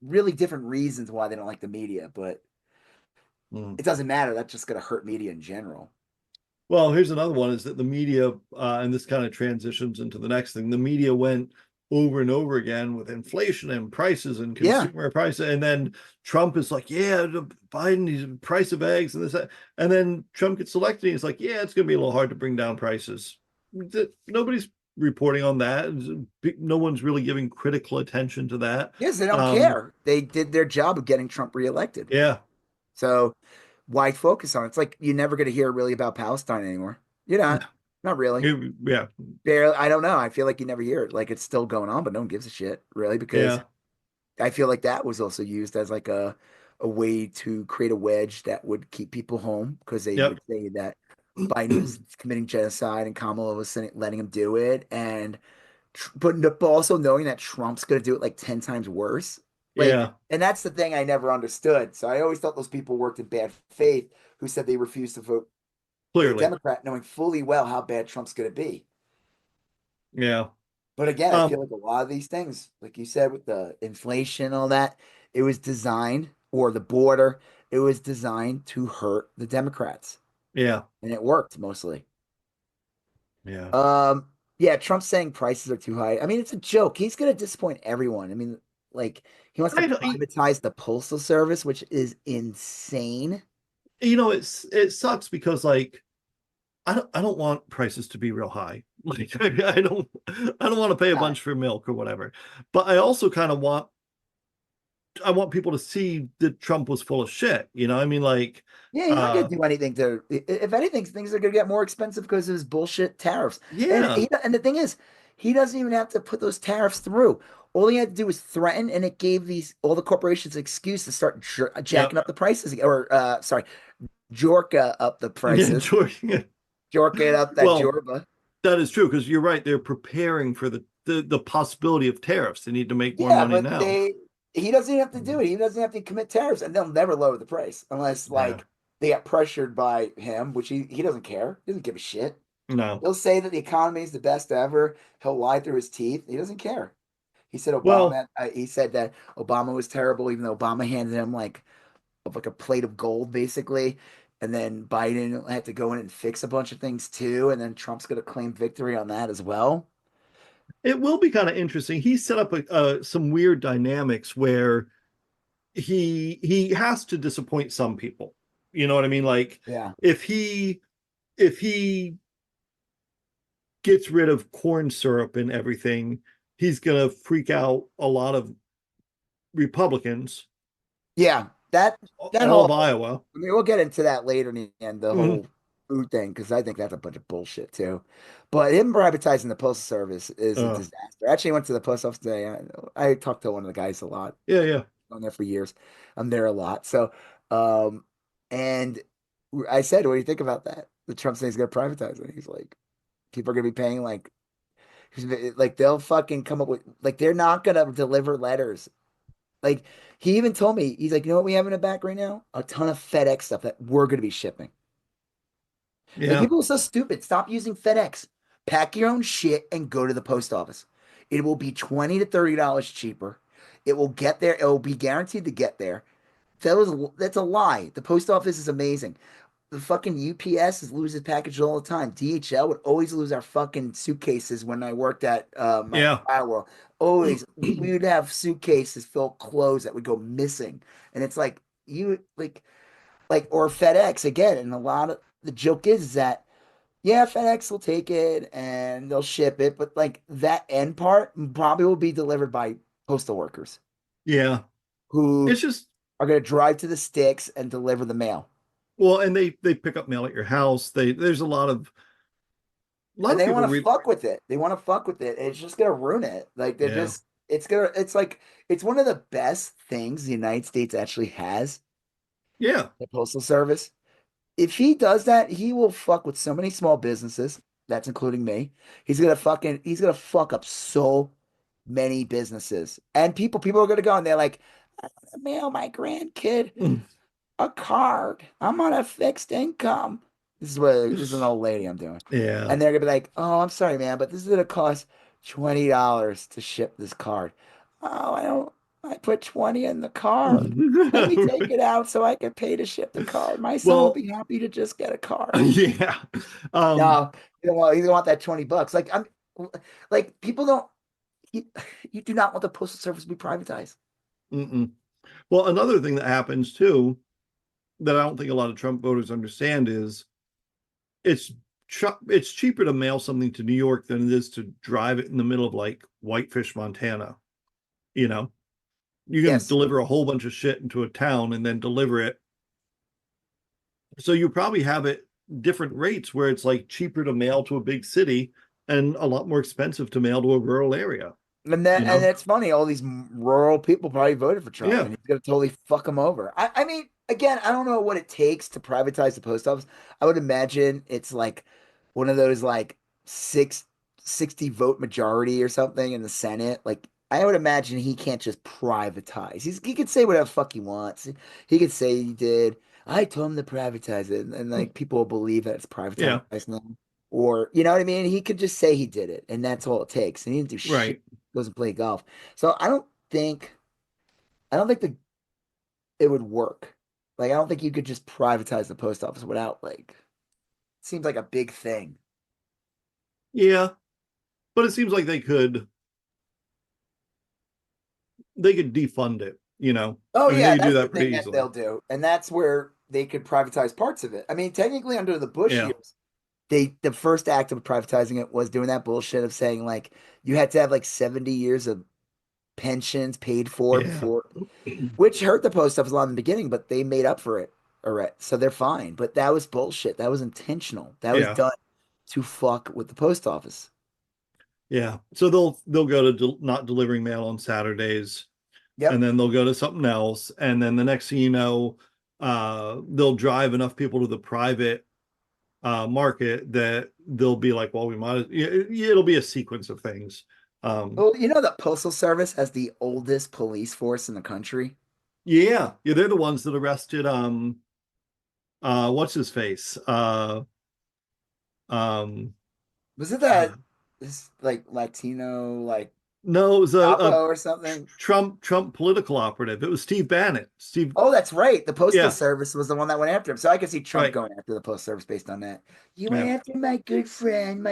really different reasons why they don't like the media, but mm. it doesn't matter. That's just going to hurt media in general. Well, here's another one is that the media, and this kind of transitions into the next thing. The media went over and over again with inflation and prices and Yeah. consumer prices. And then Trump is like, yeah, Biden, he's price of eggs and this, that. And then Trump gets elected. And he's like, yeah, it's going to be a little hard to bring down prices. Nobody's reporting on that. No one's really giving critical attention to that. Yes, they don't Um, care. They did their job of getting Trump reelected. yeah, So why focus on it? It's like you're never going to hear really about Palestine anymore. You're not really. yeah, Barely, I don't know. I feel like you never hear it. Like it's still going on, but no one gives a shit, really, because yeah, I feel like that was also used as like a way to create a wedge that would keep people home because they yep, would say that Biden was committing genocide and Kamala was letting him do it, and but also knowing that Trump's going to do it like 10 times worse. Like, yeah, and that's the thing I never understood. So I always thought those people worked in bad faith who said they refused to vote for the clearly, Democrat, knowing fully well how bad Trump's going to be. yeah. But again, I feel Um, like a lot of these things, like you said, with the inflation and all that, it was designed, or the border, it was designed to hurt the Democrats. yeah, And it worked mostly. yeah. Um, yeah, Trump's saying prices are too high. I mean, it's a joke. He's gonna disappoint everyone. I mean, like he wants to I don't, privatize the postal service, which is insane. it sucks because like I don't want prices to be real high. Like I don't want to pay a Yeah, bunch for milk or whatever. But I also kind of want people to see that Trump was full of shit. I mean, like, yeah, he's not gonna uh, do anything to. If anything, things are gonna get more expensive because of his bullshit tariffs. yeah, And the thing is, he doesn't even have to put those tariffs through. All he had to do was threaten, and it gave these all the corporations an excuse to start yep, jacking up the prices, or sorry, jorka up the yeah, prices, George. Yeah. jorka it up that Well, jorba. that is true because you're right. They're preparing for the possibility of tariffs. They need to make more Yeah, money but now. he doesn't have to do it. He doesn't have to commit tariffs, and they'll never lower the price unless Yeah, like they get pressured by him, which he doesn't care. He doesn't give a shit. no. He'll say that the economy is the best ever. He'll lie through his teeth. He doesn't care. He said Well, Obama. He said that Obama was terrible, even though Obama handed him like a plate of gold, basically. And then Biden had to go in and fix a bunch of things too. And then Trump's going to claim victory on that as well. it will be kind of interesting. He set up some weird dynamics where he has to disappoint some people. You know what I mean? Like Yeah. if he gets rid of corn syrup and everything, he's gonna freak out a lot of Republicans, Yeah. That all of whole Iowa. I mean, we'll get into that later in the end, the Mhm. whole food thing, because I think that's a bunch of bullshit too. But him privatizing the postal service is a Uh, disaster. I actually went to the post office today. I talked to one of the guys a lot. yeah, yeah. On there for years. I'm there a lot. So, um, and I said, what do you think about that? The Trump saying he's going to privatize it. He's like, people are going to be paying like they'll fucking come up with, like, they're not going to deliver letters. Like, he even told me, he's like, you know what we have in the back right now? A ton of FedEx stuff that we're going to be shipping. Like Yeah. people are so stupid. Stop using FedEx. Pack your own shit and go to the post office. It will be $20 to $30 cheaper. It will get there. It will be guaranteed to get there. That's a lie. The post office is amazing. The fucking UPS loses packages all the time. DHL would always lose our fucking suitcases when I worked at my Yeah. World. Always, we would have suitcases filled with clothes that would go missing, and it's like you like or FedEx again. And a lot of the joke is that yeah, FedEx will take it and they'll ship it, but like that end part probably will be delivered by postal workers Yeah. who It's just are going to drive to the sticks and deliver the mail. well, and they pick up mail at your house. There's a lot And of they people want to read. fuck with it. They want to fuck with it. It's just going to ruin it. Like Yeah. it's like, it's one of the best things the United States actually has, Yeah. the postal service. If he does that, he will fuck with so many small businesses. That's including me. He's gonna fuck up so many businesses. And people are gonna go and they're like, "I'm gonna mail my grandkid Mm. a card. I'm on a fixed income." this is an old lady I'm doing. Yeah. And they're gonna be like, oh, I'm sorry, man, but this is gonna cost $20 to ship this card. Oh, I put 20 in the card. Let me take Right. it out so I can pay to ship the card. My son will Well, be happy to just get a card. yeah. Um, No, you don't want that $20. Like people don't you, you do not want the postal service to be privatized. mm-mm. Well, another thing that happens too that I don't think a lot of Trump voters understand is it's it's cheaper to mail something to New York than it is to drive it in the middle of like Whitefish, Montana. You know, you can Yes. deliver a whole bunch of shit into a town and then deliver it. So you probably have it different rates where it's like cheaper to mail to a big city and a lot more expensive to mail to a rural area, you And know? it's funny, all these rural people probably voted for Trump, Yeah. and he's gonna totally fuck them over. I mean, again, I don't know what it takes to privatize the post office. I would imagine it's like one of those like 60 vote majority or something in the Senate. Like I would imagine he can't just privatize. He could say whatever the fuck he wants. He could say he did. I told him to privatize it, and like people will believe that it's Yeah. privatized now. Or you know what I mean? He could just say he did it, and that's all it takes. And he didn't do shit. Right. Goes and play golf. So I don't think it would work. Like I don't think you could just privatize the post office without like it seems like a big thing. Yeah. But it seems like they could defund it, you know. Oh I mean, they yeah, could do that's the that pretty thing that easily. they'll do. And that's where they could privatize parts of it. I mean, technically under the Bush Yeah. years, the first act of privatizing it was doing that bullshit of saying like you had to have like 70 years of pensions paid for Yeah. before, which hurt the post office a lot in the beginning, but they made up for it. All right, so they're fine. But that was bullshit. That was intentional. That was Yeah. done to fuck with the post office. Yeah. So they'll go to not delivering mail on Saturdays, and Yep. then they'll go to something else, and then the next thing you know, they'll drive enough people to the private market that they'll be like, well, we might. It'll be a sequence of things. Well, you know the Postal Service has the oldest police force in the country. Yeah, yeah, they're the ones that arrested what's his face? Um, Was it uh, that this like Latino like no, it was a capo or something? Trump political operative. It was Steve Bannon. Steve, Oh, that's right. The Postal yeah, Service was the one that went after him. So I could see Trump right, going after the Postal Service based on that. You went yeah, after my good friend,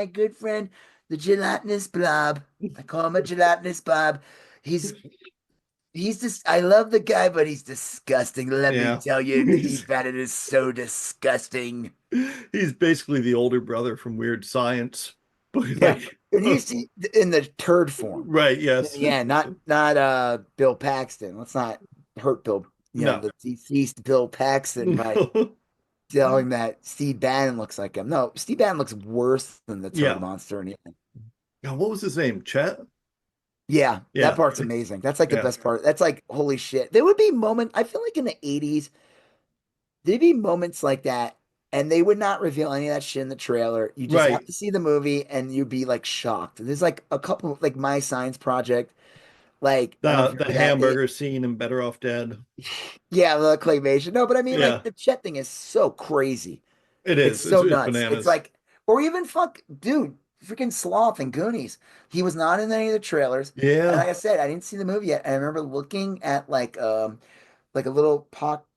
the gelatinous blob. I call him a gelatinous blob. He's he's just I love the guy, but he's disgusting. Let me yeah. tell you, Steve Bannon is so disgusting. He's basically the older brother from Weird Science, but Yeah. like, And he's in the turd form. right, yes, Yeah, not Bill Paxton. Let's not hurt Bill, no, the deceased Bill Paxton by no, telling that Steve Bannon looks like him. No, Steve Bannon looks worse than the turd yeah. monster. And yeah, God, what was his name? Chet? yeah, that Yeah, part's amazing. That's like the yeah, best part. That's like holy shit. There would be moments. I feel like in the '80s, there'd be moments like that, and they would not reveal any of that shit in the trailer. You just have right. to see the movie, and you'd be like shocked. There's like a couple, like My Science Project. Like I don't know if you The remember that. hamburger scene in Better Off Dead. Yeah, the claymation. No, but I mean, like Yeah, the Chet thing is so crazy. it It's is. so It's nuts. It's bananas. like, or even fuck, dude, freaking Sloth and Goonies. He was not in any of the trailers. And Yeah, like I said, I didn't see the movie yet. And I remember looking at like a little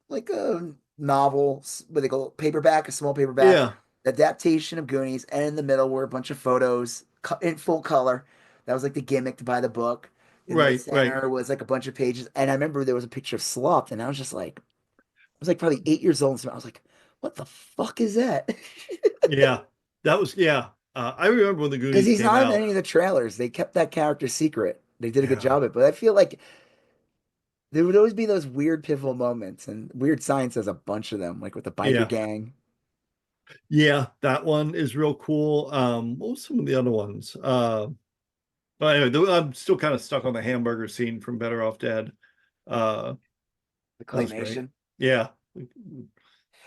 like a novel with like a paperback, a small paperback yeah, adaptation of Goonies, and in the middle were a bunch of photos in full color. That was like the gimmick to buy the book. In the right, right. center was like a bunch of pages, and I remember there was a picture of Sloth, and I was just like, I was like probably 8 years old, and I was like, what the fuck is that? Yeah, that was, yeah. I remember when the Because Goonies he's came not in out. any of the trailers. They kept that character secret. They did a good Yeah, job of it, but I feel like there would always be those weird pivotal moments, and Weird Science has a bunch of them, like with the biker yeah, gang. yeah. That one is real cool. What was some of the other ones? But anyway, I'm still kind of stuck on the hamburger scene from Better Off Dead. Uh, The that was great. claymation. Yeah,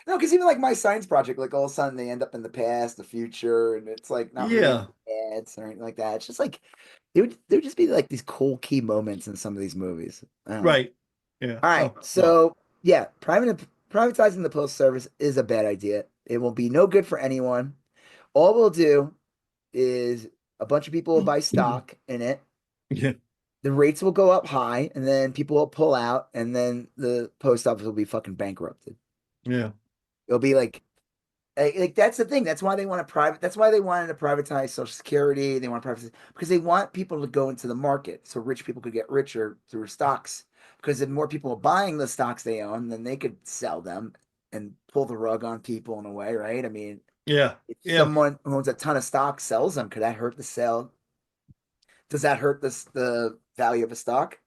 No, because even like my science project, like all of a sudden they end up in the past, the future, and it's like not really yeah, any ads or anything like that. It's just like there would just be like these cool key moments in some of these movies. I don't know. right. Yeah. All right, Oh, well, so yeah, privatizing the post service is a bad idea. It will be no good for anyone. All we'll do is a bunch of people will buy stock in it. Yeah. The rates will go up high, and then people will pull out, and then the post office will be fucking bankrupted. Yeah. It'll be like that's the thing. That's why they want to private. That's why they wanted to privatize Social Security. They want to privatize because they want people to go into the market so rich people could get richer through stocks. Because if more people are buying the stocks they own, then they could sell them and pull the rug on people in a way, right? I mean, Yeah. if Yeah. someone who owns a ton of stock sells them, could that hurt the sale? Does that hurt the value of a stock?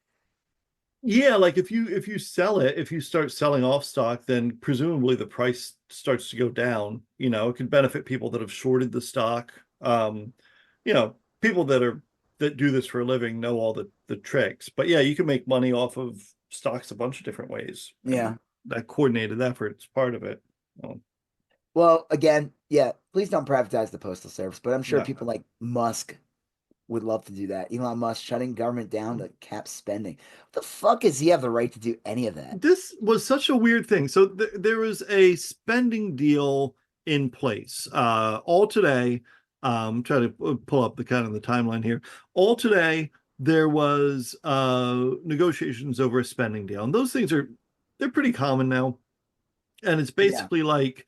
Yeah, like if you sell it, if you start selling off stock, then presumably the price starts to go down. It can benefit people that have shorted the stock. You know, people that do this for a living know all the tricks. But yeah, you can make money off of stocks a bunch of different ways. And Yeah. that coordinated effort is part of it. Well, again, yeah, please don't privatize the postal service, but I'm sure No. people like Musk would love to do that. Elon Musk shutting government down to cap spending. What the fuck does he have the right to do any of that? This was such a weird thing. So there was a spending deal in place. All today, try to pull up the kind of the timeline here. All today, there was negotiations over a spending deal, and those things they're pretty common now. And it's Yeah. basically like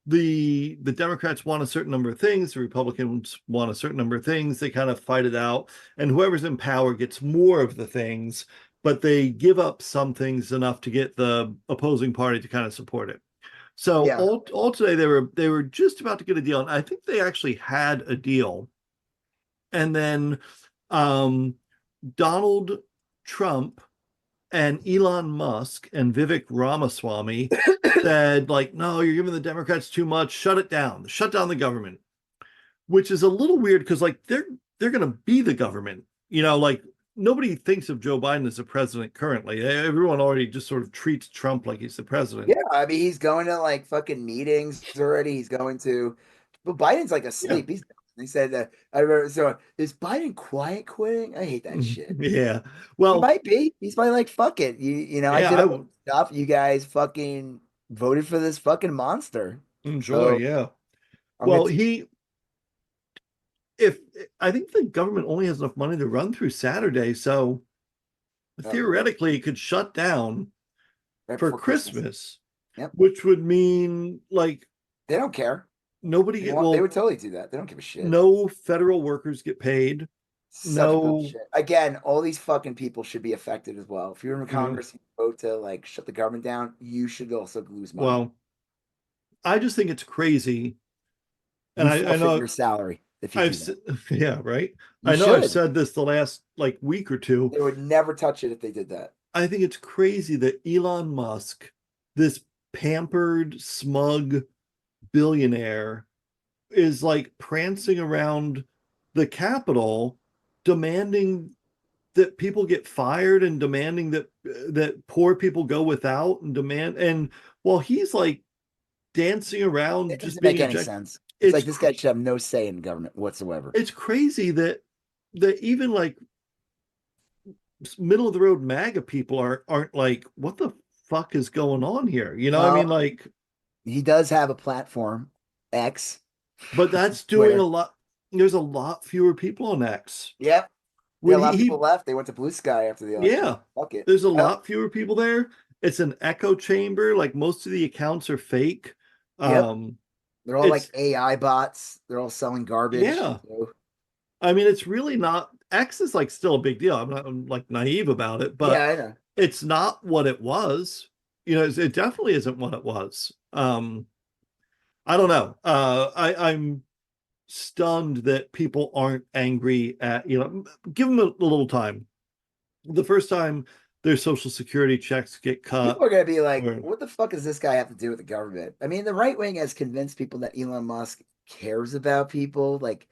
the Democrats want a certain number of things, the Republicans want a certain number of things. They kind of fight it out, and whoever's in power gets more of the things, but they give up some things enough to get the opposing party to kind of support it. So Yeah. all today they were just about to get a deal, and I think they actually had a deal, and then um, Donald Trump and Elon Musk and Vivek Ramaswamy said, like, no, you're giving the Democrats too much, shut down the government, which is a little weird because like they're gonna be the government. Like nobody thinks of Joe Biden as the president currently. Everyone already just sort of treats Trump like he's the Yeah. president. I mean, he's going to like fucking meetings already. He's going to, but Biden's like Yeah. asleep. He said that I remember. So is Biden quiet quitting? I hate that shit. Yeah. He Well, might be. He's probably like, fuck it. I yeah, did I all would this stuff. You guys fucking voted for this fucking monster. enjoy, So yeah. I'm gonna Well, take if I think the government only has enough money to run through Saturday, so right, theoretically it could shut down right for before Christmas. Christmas, Yep. which would mean like They don't care. nobody They would totally do that. They don't give a shit. no federal workers get paid. Such No, bullshit. Again, all these fucking people should be affected as well. If you're in mm, Congress, you vote to like shut the government down, you should also lose money. well, I just think it's crazy. And You I forfeit know your salary if you do that. yeah, right. You I know I've should. said this the last like week or two. They would never touch it if they did that. I think it's crazy that Elon Musk, this pampered, smug billionaire, is like prancing around the Capitol demanding that people get fired and demanding that poor people go without and while he's like dancing around It just doesn't being make any ejected. sense. It's it's like this guy should have no say in government whatsoever. it's crazy that even like middle of the road MAGA people aren't like, what the fuck is going on here? I mean, Well, like, he does have a platform, X, but that's doing a Twitter. lot. There's a lot fewer people on X. Yep. Yeah, When a lot of people he left. They went to Blue Sky after the election. yeah, Fuck it. there's a Yep. lot fewer people there. It's an echo chamber. Like most of the accounts are fake. Yep. Um, They're all like it's AI bots. They're all selling garbage. yeah. I mean, it's really not. X is like still a big deal. I'm like naive about it, Yeah, but I know. it's not what it was. It definitely isn't what it was. I don't know. I'm stunned that people aren't angry at, give them a little time. The first time their social security checks get People cut, are going to be like, or what the fuck does this guy have to do with the government? I mean, the right wing has convinced people that Elon Musk cares about people. Like,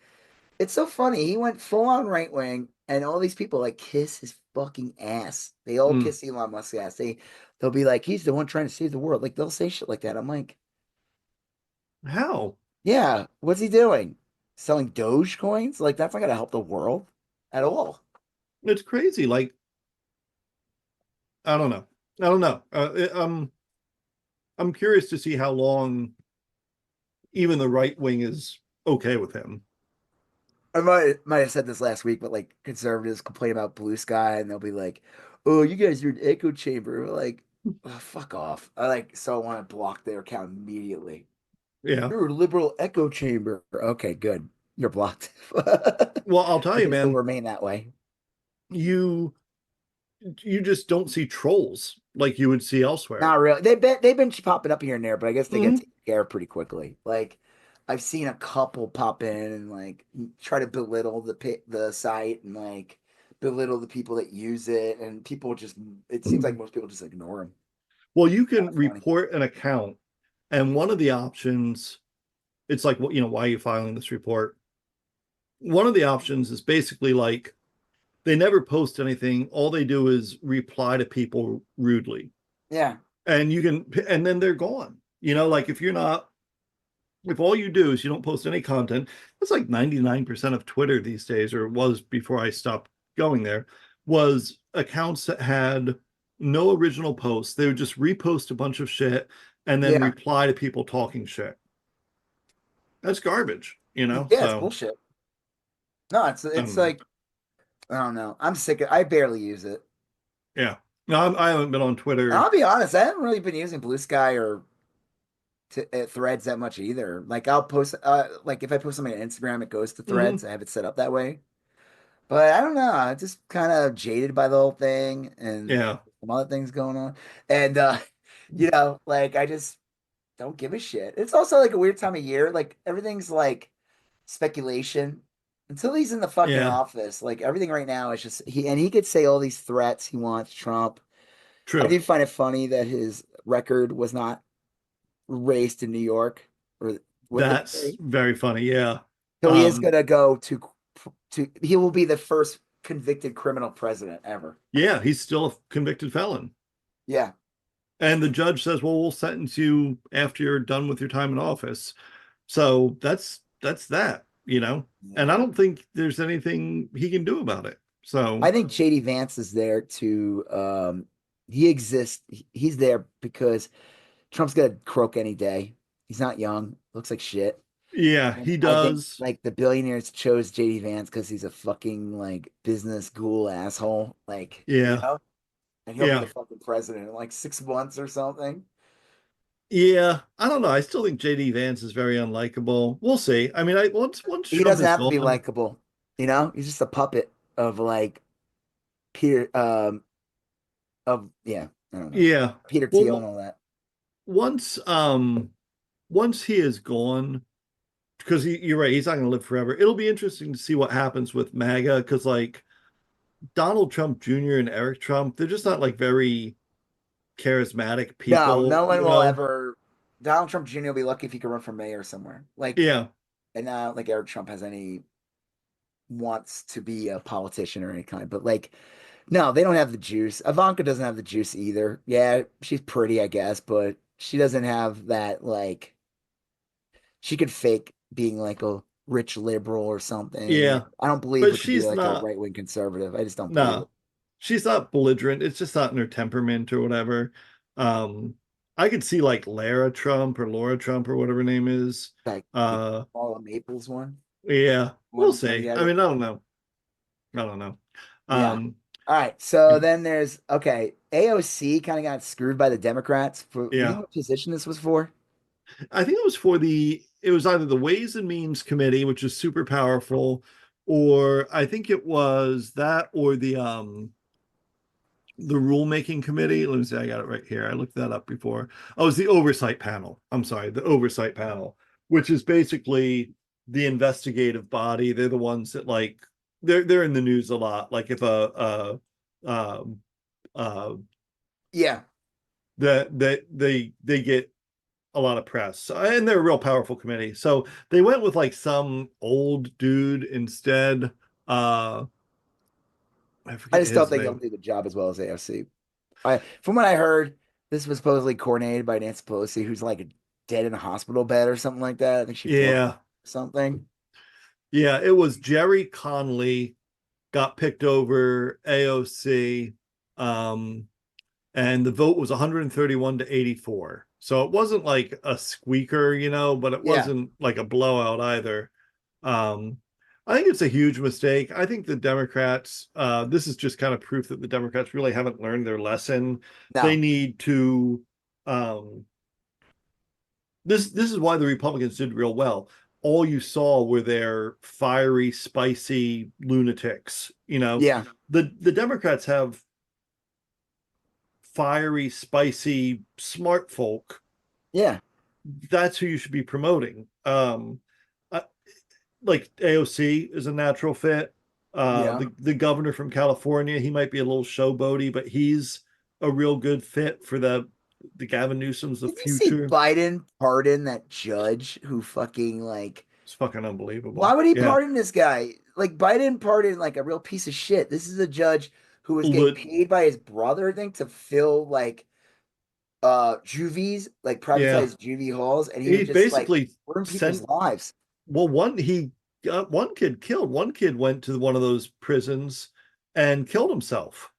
it's so funny. He went full on right wing, and all these people like kiss his fucking ass. They all mm, kiss Elon Musk's ass. They'll be like, he's the one trying to save the world. Like, they'll say shit like that. I'm like, how? yeah, what's he doing? Selling Doge coins? Like, that's not going to help the world at all. It's crazy. Like, I don't know. I don't know. I'm curious to see how long even the right wing is okay with him. I might have said this last week, but like conservatives complain about blue sky and they'll be like, "Oh, you guys are an echo chamber." We're like, oh, fuck off. I want to block their account immediately. Yeah. You're a liberal echo chamber. Okay, good. You're blocked. Well, I'll tell I you, guess they'll man, remain that way. you you just don't see trolls like you would see elsewhere. Not really. They've been popping up here and there, but I guess they get Mhm. taken care of pretty quickly. Like I've seen a couple pop in and like try to belittle the site and like belittle the people that use it, and people just it seems like most people just ignore them. Well, you Kind can of funny. report an account, and one of the options, it's like, what, why are you filing this report? One of the options is basically like they never post anything. All they do is reply to people rudely. Yeah. And and then they're gone. Like if all you do is you don't post any content, that's like 99% of Twitter these days, or it was before I stopped going there, was accounts that had no original posts. They would just repost a bunch of shit and then Yeah. reply to people talking shit. That's garbage, Yeah, it's So bullshit. No, I it's don't know. like I don't know. I'm sick I barely use it. Yeah. No, I haven't been on And Twitter. I'll be honest, I haven't really been using Blue Sky or Threads that much either. Like I'll post like if I post something on Instagram, it goes to Hmm. Threads. I have it set up that way. But I don't know. I'm just kind of jaded by the whole thing and Yeah. some other things going on. And like I just don't give a shit. It's also like a weird time of year. Like everything's like speculation. Until he's in the fucking Yeah. office, like everything right now is just he could say all these threats he wants Trump. I True. do find it funny that his record was not raced in New York, or what they That's say. very funny. Yeah. So he is Um, gonna go he will be the first convicted criminal president ever. yeah, he's still a convicted felon. Yeah. And the judge says, well, we'll sentence you after you're done with your time in office. So that's that. And I Yeah. don't think there's anything he can do about it. I So think JD Vance is there to he exists he's there because Trump's gonna croak any day. He's not young, looks like shit. yeah, And he I think does. like the billionaires chose JD Vance because he's a fucking like business ghoul asshole. Like, Yeah. and he'll be the Yeah. fucking president in like 6 months or something. Yeah. I don't know. I still think JD Vance is very unlikable. We'll see. I mean, once He Trump doesn't is have to be gone, likable, He's just a puppet of like Peter yeah, I don't know. yeah. Peter Thiel and Well, all that. once once he is gone, because you're right, he's not going to live forever. It'll be interesting to see what happens with MAGA, because like Donald Trump Jr. and Eric Trump, they're just not like very charismatic No, people, no one will ever. Donald Trump Jr. will be lucky if he can run for mayor somewhere. Like, Yeah, and not like Eric Trump has any wants to be a politician or any kind, but like, no, they don't have the juice. Ivanka doesn't have the juice either. Yeah, she's pretty, I guess, but she doesn't have that like. She could fake being like a rich liberal or something. yeah, I don't believe but her to be she's like a not. right wing conservative. I just don't believe Nah, it. she's not belligerent. It's just not in her temperament or whatever. Um, I could see like Lara Trump or Laura Trump or whatever her name is. Like the Uh, Paula Maples one, yeah, we'll one see. I together. mean, I don't know. I don't know. Yeah. Um, All right. So then there's okay. AOC kind of got screwed by the Democrats for you know yeah, what position this was for? I think it was for it was either the Ways and Means Committee, which is super powerful, or I think it was that, or the rulemaking committee. Let me see, I got it right here. I looked that up before. Oh, it's the oversight panel. I'm sorry, the oversight panel, which is basically the investigative body. They're the ones that like they're in the news a lot. Like if uh uh Yeah. that they get a lot of press, and they're a real powerful committee. So they went with like some old dude instead. Uh, I I forget just don't his think he'll name. do the job as well as AOC. From what I heard, this was supposedly coordinated by Nancy Pelosi, who's like dead in a hospital bed or something like that. I think she floated Yeah, something. yeah, it was Jerry Conley got picked over AOC, um, and the vote was 131 to 84. So it wasn't like a squeaker, but it Yeah. wasn't like a blowout either. Um, I think it's a huge mistake. I think the Democrats, this is just kind of proof that the Democrats really haven't learned their lesson. They No. need to, um, this is why the Republicans did real well. All you saw were their fiery, spicy lunatics. Yeah. The Democrats have fiery, spicy, smart folk. Yeah. That's who you should be promoting. I, like AOC is a natural fit. Yeah. The governor from California, he might be a little showboaty, but he's a real good fit for the Gavin Newsom's the Did you see future. Biden pardon that judge who fucking like It's fucking why unbelievable. would he Yeah. pardon this guy? Like Biden pardoned like a real piece of shit. This is a judge who was getting paid by his brother, I think, to fill like juvies, like Yeah. privatized juvie halls, and he He would just like basically ruin people's sent lives. well, he got one kid killed. One kid went to one of those prisons and killed himself.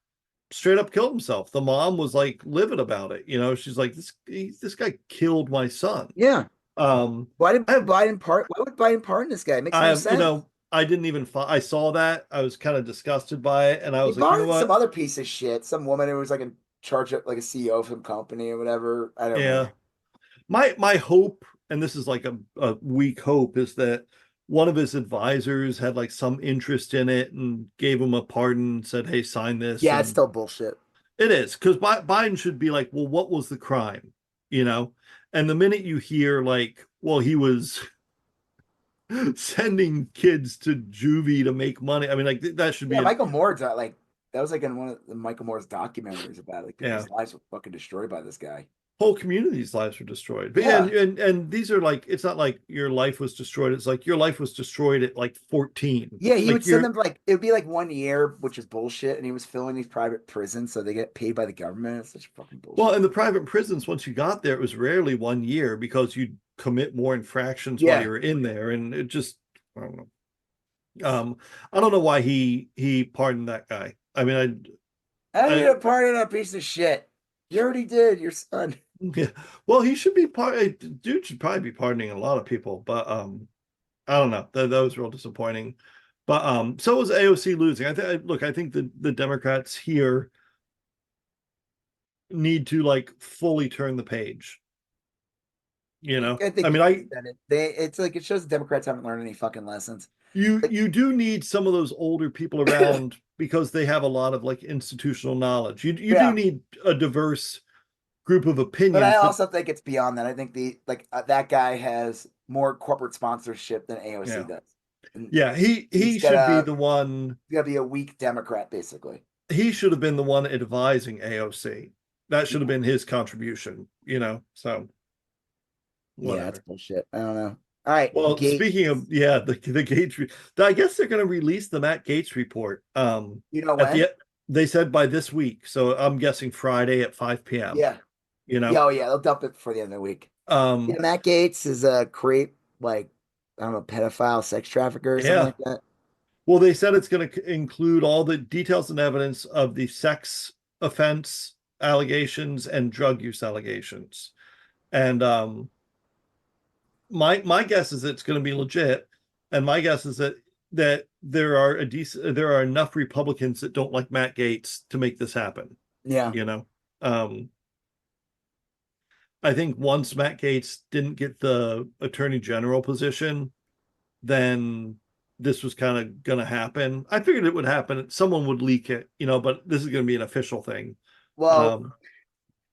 Straight up killed himself. The mom was like livid about it. She's like, this guy killed my son. Yeah. Um, Why did I have, Biden part? Why would Biden pardon this guy? It makes I no have, sense. I didn't even, I saw that. I was kind of disgusted by it. And I He was like, you know pardoned some what? other piece of shit, some woman who was like in charge of like a CEO of some company or whatever. I don't Yeah. know. My hope, and this is like a weak hope, is that one of his advisors had like some interest in it and gave him a pardon and said, hey, sign this. Yeah, it's And still bullshit. it is because Biden should be like, well, what was the crime? You know? And the minute you hear like, well, he was sending kids to juvie to make money. I mean, like that should Yeah, be Michael Moore's like that was like in one of the Michael Moore's documentaries about it. Like yeah. people's lives were fucking destroyed by this guy. Whole communities' lives were destroyed. But yeah, Yeah. and these are like it's not like your life was destroyed. It's like your life was destroyed at like 14. Yeah, he would Like send you're them like it would be like 1 year, which is bullshit, and he was filling these private prisons so they get paid by the government. It's such fucking well, bullshit. in the private prisons, once you got there, it was rarely 1 year because you'd commit more infractions while you Yeah. were in there. And it just I don't know. I don't know why he pardoned that guy. I mean, I need I a pardon that piece of shit. You already did, your son. yeah. Well, he should be dude should probably be pardoning a lot of people, but I don't know. That was real disappointing. But so was AOC losing. I think the Democrats here need to like fully turn the page. I I think mean, it's like it shows the Democrats haven't learned any fucking lessons. Like, you do need some of those older people around because they have a lot of like institutional knowledge. You do yeah, need a diverse group of but I opinions, but also think it's beyond that. I think the like that guy has more corporate sponsorship than AOC yeah. does, and Yeah, he's he should be gonna the one. he's gonna be a weak Democrat, basically. He should have been the one advising AOC. That should have Yeah, been his contribution. So yeah, that's whatever. bullshit. I don't know. All right, Well, Gate. speaking of yeah, the Gates, I guess they're going to release the Matt Gaetz report. You know At when? they said by this week, so I'm guessing Friday at 5 p.m. Yeah, You know, yeah, oh yeah, they'll dump it before the end of the week. Yeah, um, Matt Gaetz is a creep, like I don't know, pedophile, sex trafficker, or something yeah. like that. Well, they said it's going to include all the details and evidence of the sex offense allegations and drug use allegations, and my guess is it's going to be legit, and my guess is that there are enough Republicans that don't like Matt Gaetz to make this happen. Yeah, You know, um, I think once Matt Gaetz didn't get the Attorney General position, then this was kind of going to happen. I figured it would happen. Someone would leak it, but this is going to be an official thing. well, Um,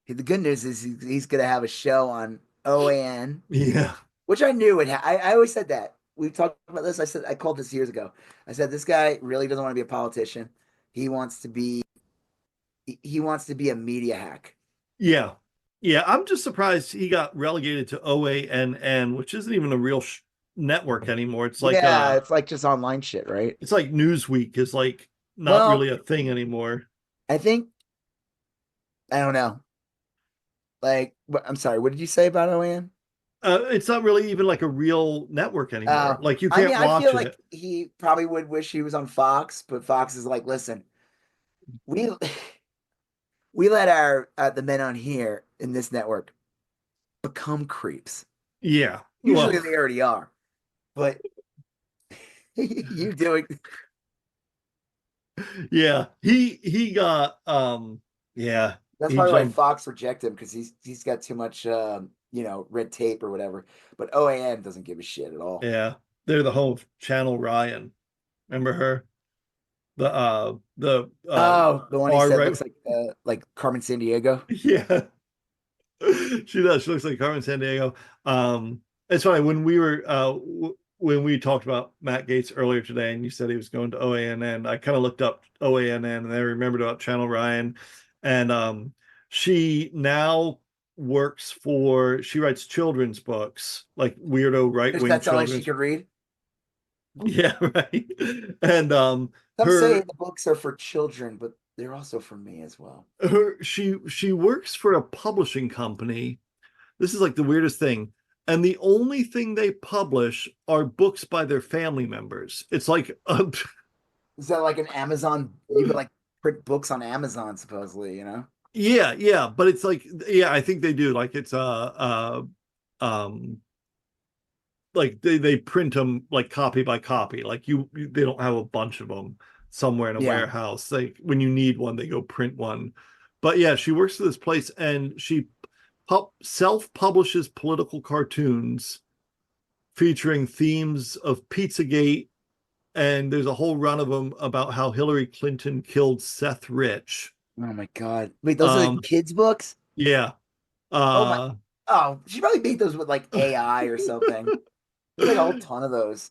the good news is he's going to have a show on OAN, yeah, which I knew it. I always said that. We talked about this. I called this years ago. I said this guy really doesn't want to be a politician. He wants to be he wants to be a media hack. yeah, yeah. I'm just surprised he got relegated to OANN, which isn't even a real network anymore. Yeah, it's like just online shit, right? It's like Newsweek is like not Well, really a thing anymore. I think I don't know. Like, I'm sorry. What did you say about OAN? It's not really even like a real network anymore. Like you I mean, can't I feel watch like it. he probably would wish he was on Fox, but Fox is like, listen, we we let our the men on here in this network become creeps. Yeah. Usually Well, they already are, but you doing yeah. He got yeah, that's he probably why jumped. Fox rejected him because he's got too much red tape or whatever. But OAN doesn't give a shit at all. Yeah. They're the home of Channel Ryan. Remember her? The Oh, the one he far said right. looks like Carmen San Diego. Yeah. She does. She looks like Carmen San Diego. It's funny when we were when we talked about Matt Gaetz earlier today, and you said he was going to OANN. I kind of looked up OANN, and I remembered about Channel Ryan, and she now works for. She writes children's books, like weirdo right Does wing that sound like she children's. could read? Yeah, right. And Some say her the books are for children, but they're also for me as well. she works for a publishing company. This is like the weirdest thing. And the only thing they publish are books by their family members. It's like, Is that like an Amazon? You could like print books on Amazon, supposedly, you know? yeah, yeah, but it's like, yeah, I think they do. Like it's um, like they print them like copy by copy. Like they don't have a bunch of them somewhere in a Yeah. warehouse. Like when you need one, they go print one. But yeah, she works for this place and she self-publishes political cartoons featuring themes of Pizzagate, and there's a whole run of them about how Hillary Clinton killed Seth Rich. Oh my God. Wait, those are the Um, kids' books? yeah. Oh my. Uh, Oh, she probably made those with like AI or something. There's like a whole ton of those.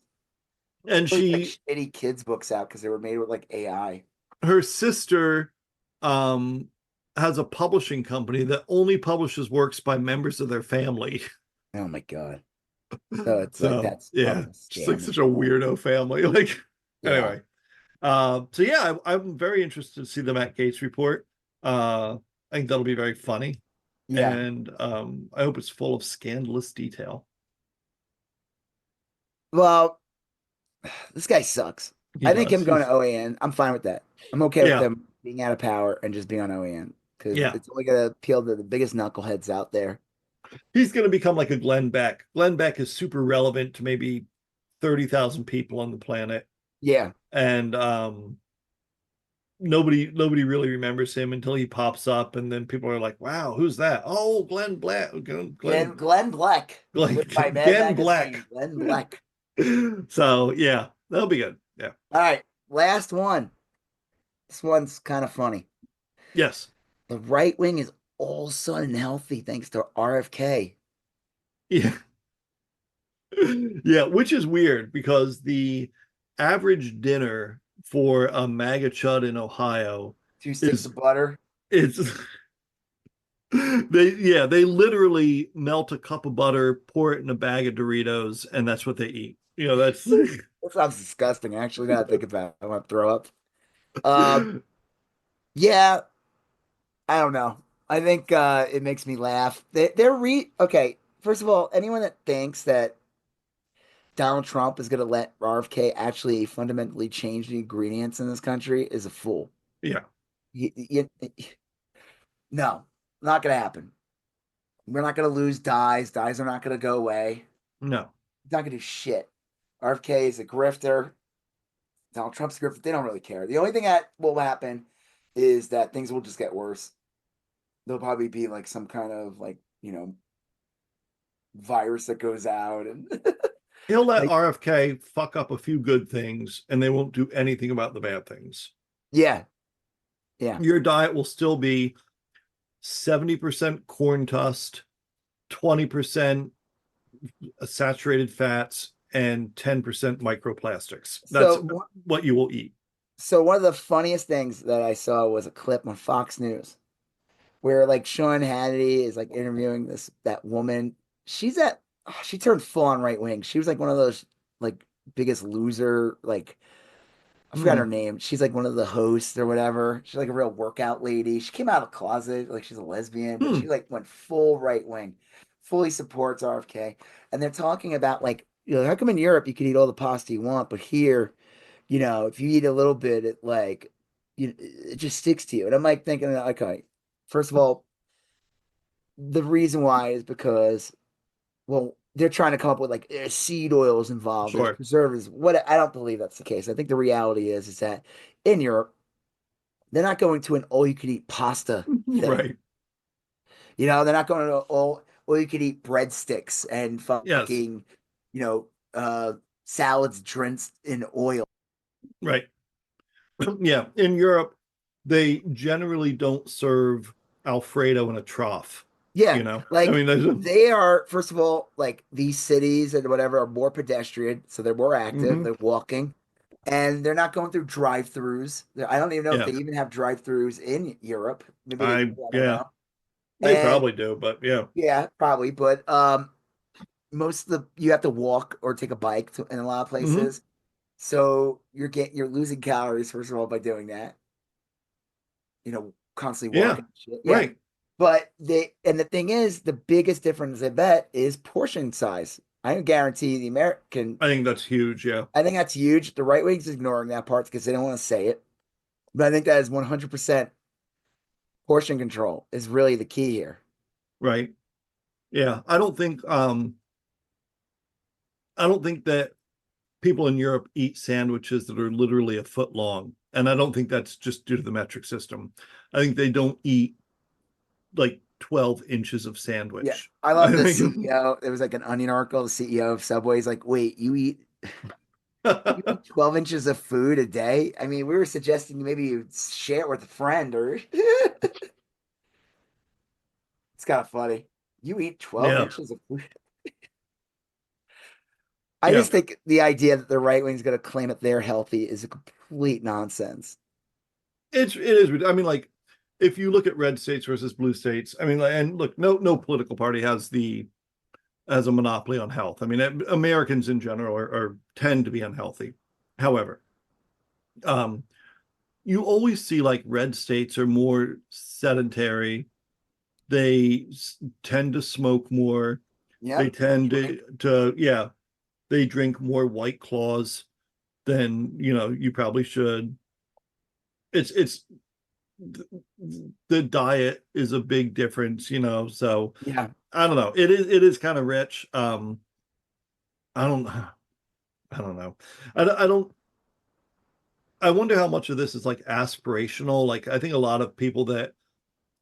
and Like she, shitty kids' books out because they were made with like AI. her sister, um, has a publishing company that only publishes works by members of their family. Oh my God. So it's like So that's yeah, probably a just like scam such as a well. weirdo family. Like Yeah. anyway, so yeah, I'm very interested to see the Matt Gaetz report. I think that'll be very funny. Yeah. And I hope it's full of scandalous detail. Well, this guy sucks. He I think does. him going to He's OAN, I'm fine with that. I'm okay with yeah, them being out of power and just being on OAN because yeah. it's only going to appeal to the biggest knuckleheads out there. He's going to become like a Glenn Beck. Glenn Beck is super relevant to maybe 30,000 people on the planet, Yeah. and nobody really remembers him until he pops up, and then people are like, "Wow, who's that? Oh, Glenn Black, Glenn Black Glenn, with my Mad Glenn Black." magazine. Glenn Black. So yeah, that'll be good. Yeah. All right. Last one. This one's kind of funny. Yes. The right wing is all of a sudden healthy thanks to RFK. Yeah. Yeah, which is weird because the average dinner for a MAGA chud in Ohio Two sticks is of butter. it's they literally melt a cup of butter, pour it in a bag of Doritos, and that's what they eat. You know, that's That sounds disgusting. Actually, now I think about it, I want to throw up. Um, yeah, I don't know. I think it makes me laugh. They're okay. First of all, anyone that thinks that Donald Trump is going to let RFK actually fundamentally change the ingredients in this country is a fool. yeah, No, not going to happen. We're not going to lose dyes. Dyes are not going to go away. no. He's not going to do shit. RFK is a grifter. Donald Trump's a grifter. They don't really care. The only thing that will happen is that things will just get worse. There'll probably be like some kind of like, virus that goes out and He'll let like, RFK fuck up a few good things, and they won't do anything about the bad things. yeah, yeah. Your diet will still be 70% corn tusk, 20% saturated fats, and 10% microplastics. That's So, what you will eat. so one of the funniest things that I saw was a clip on Fox News where like Sean Hannity is like interviewing that woman. She's at she turned full on right wing. She was like one of those like biggest loser like I forgot her Hmm. name. She's like one of the hosts or whatever. She's like a real workout lady. She came out of the closet like she's a lesbian, but she Hmm. like went full right wing, fully supports RFK. And they're talking about like, how come in Europe you can eat all the pasta you want, but here, if you eat a little bit, it like, it just sticks to you. And I'm like thinking, okay, first of all, the reason why is because, well, they're trying to come up with like seed oils involved, there's Sure. preservatives. What I don't believe that's the case. I think the reality is that in Europe, they're not going to an all you could eat pasta thing. Right. They're not going to all you could eat breadsticks and Yes. fucking, salads drenched in oil. Right. Yeah. In Europe, they generally don't serve Alfredo in a trough. Yeah, I like mean, there's a, they are, first of all, like these cities and whatever are more pedestrian, so they're more active, mhm. they're walking, and they're not going through drive-throughs. I don't even know if Yeah. they even have drive-throughs in Europe. Maybe they do, I don't Yeah, know. they And probably do, but yeah. yeah, probably, but most of the you have to walk or take a bike in a lot of Hmm. places. So you're losing calories, first of all, by doing that. Constantly Yeah. walking and shit. Yeah. Right. But the thing is, the biggest difference I bet is portion size. I can guarantee the American, I think that's huge. Yeah. I think that's huge. The right wing's ignoring that part because they don't want to say it. But I think that is 100% portion control is really the key here. Right. Yeah. I don't think that people in Europe eat sandwiches that are literally a foot long. And I don't think that's just due to the metric system. I think they don't eat like 12 inches of Yeah. sandwich. I love I the think CEO. There was like an Onion article, the CEO of Subway's like, wait, you eat 12 inches of food a day? I mean, we were suggesting maybe you share it with a friend or it's kind of funny. You eat 12 yeah. inches of food. I Yeah. just think the idea that the right wing is going to claim that they're healthy is a complete nonsense. It is. I mean, like, if you look at red states versus blue states, I mean, and look, no political party has a monopoly on health. I mean, Americans in general tend to be unhealthy. However, um, you always see like red states are more sedentary. They tend to smoke more. They Yep. tend Drink. to yeah, they drink more White Claws than you probably should. It's the diet is a big difference. So Yeah. I don't know. It is kind of rich. I don't I don't know. I don't I wonder how much of this is like aspirational. Like I think a lot of people that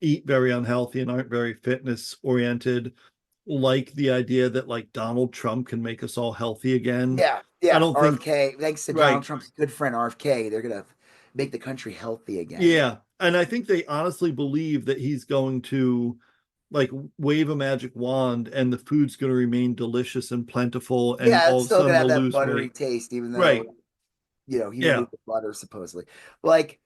eat very unhealthy and aren't very fitness oriented like the idea that like Donald Trump can make us all healthy again. Yeah. I Yeah. don't think RFK, thanks to Donald right. Trump's good friend RFK, they're going to make the country healthy again. Yeah. And I think they honestly believe that he's going to like wave a magic wand and the food's going to remain delicious and plentiful and Yeah, all it's of a still going sudden to have we'll that lose buttery weight. taste, even Right. though, he Yeah. removed the butter supposedly. Like,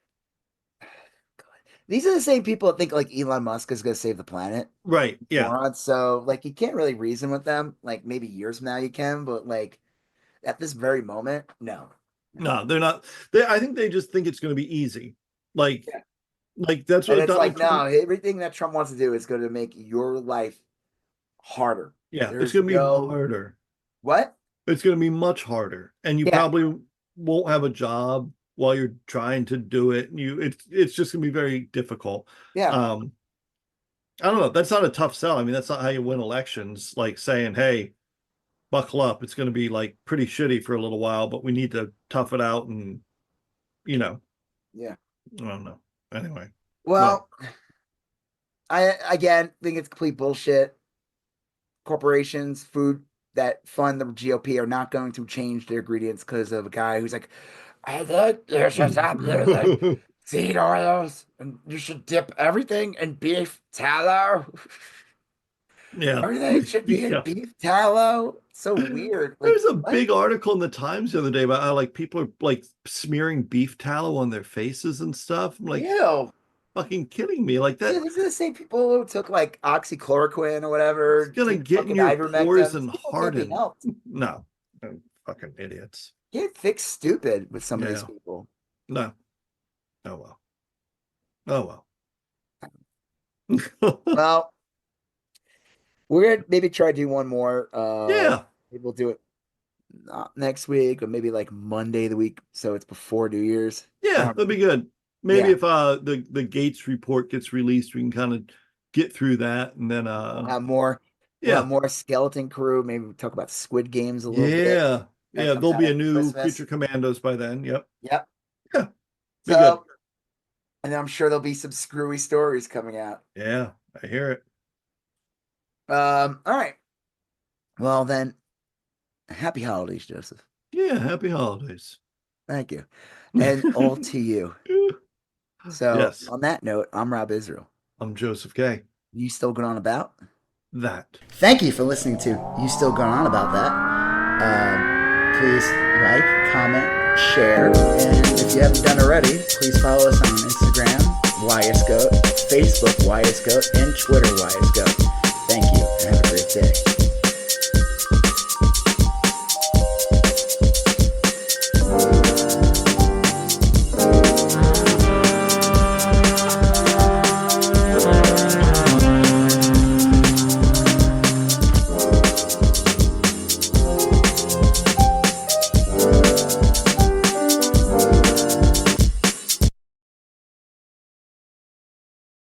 these are the same people that think like Elon Musk is going to save the planet. Right. Yeah. Morons. So, like, you can't really reason with them. Like, maybe years from now you can, but like, at this very moment, no. No. No, they're not. I think they just think it's going to be easy. Like, Yeah. like that's And what it's Donald like, no, Trump. everything that Trump wants to do is going to make your life harder. Yeah, it's There's going to be no harder. what? It's going to be much harder, and you Yeah, probably won't have a job while you're trying to do it. It's just going to be very difficult. yeah, Um, I don't know. That's not a tough sell. I mean, that's not how you win elections. Like saying, "Hey, buckle up. It's going to be like pretty shitty for a little while, but we need to tough it out." And you know, yeah. I don't know. Anyway, well, Well, I again think it's complete bullshit. Corporations, food that fund the GOP are not going to change their ingredients because of a guy who's like, I think you should stop using seed oils and you should dip everything in beef tallow. yeah, Everything should be in yeah. beef tallow. So weird. Like, There's a what? big article in the Times the other day about how like people are like smearing beef tallow on their faces and stuff. I'm like, Ew. fucking kidding me. Like Yeah, that these are the same people who took like oxychloroquine or it's whatever, gonna take get in fucking your pores ivermectin. and These people can't be harden. helped. No, fucking idiots. Get thick stupid with some of these Yeah. people. No. Oh well. Oh well. Well, we're gonna maybe try to do one more. Yeah. Maybe we'll do it not next week, or maybe like Monday the week, so it's before New Year's. I Yeah, don't that'd know. be good. Maybe Yeah, if the Gates report gets released, we can kind of get through that, and then We'll have more. We'll have yeah, more Skeleton Crew. Maybe we'll talk about Squid Games a little bit. yeah, That yeah. comes There'll out be a after new Christmas. Creature Commandos by then. Yep. Yep. Yeah. Be good. So, and I'm sure there'll be some screwy stories coming out. Yeah, I hear it. All right. Well then, happy holidays, Joseph. Yeah, happy holidays. Thank you. And all to you. So Yes, on that note, I'm Rob Israel. I'm Joseph K. You still going on about? That. Thank you for listening to You Still Going On About That. Please like, comment, share, and if you haven't done already, please follow us on Instagram, YSGOAT, Facebook, YSGOAT, and Twitter, YSGOAT.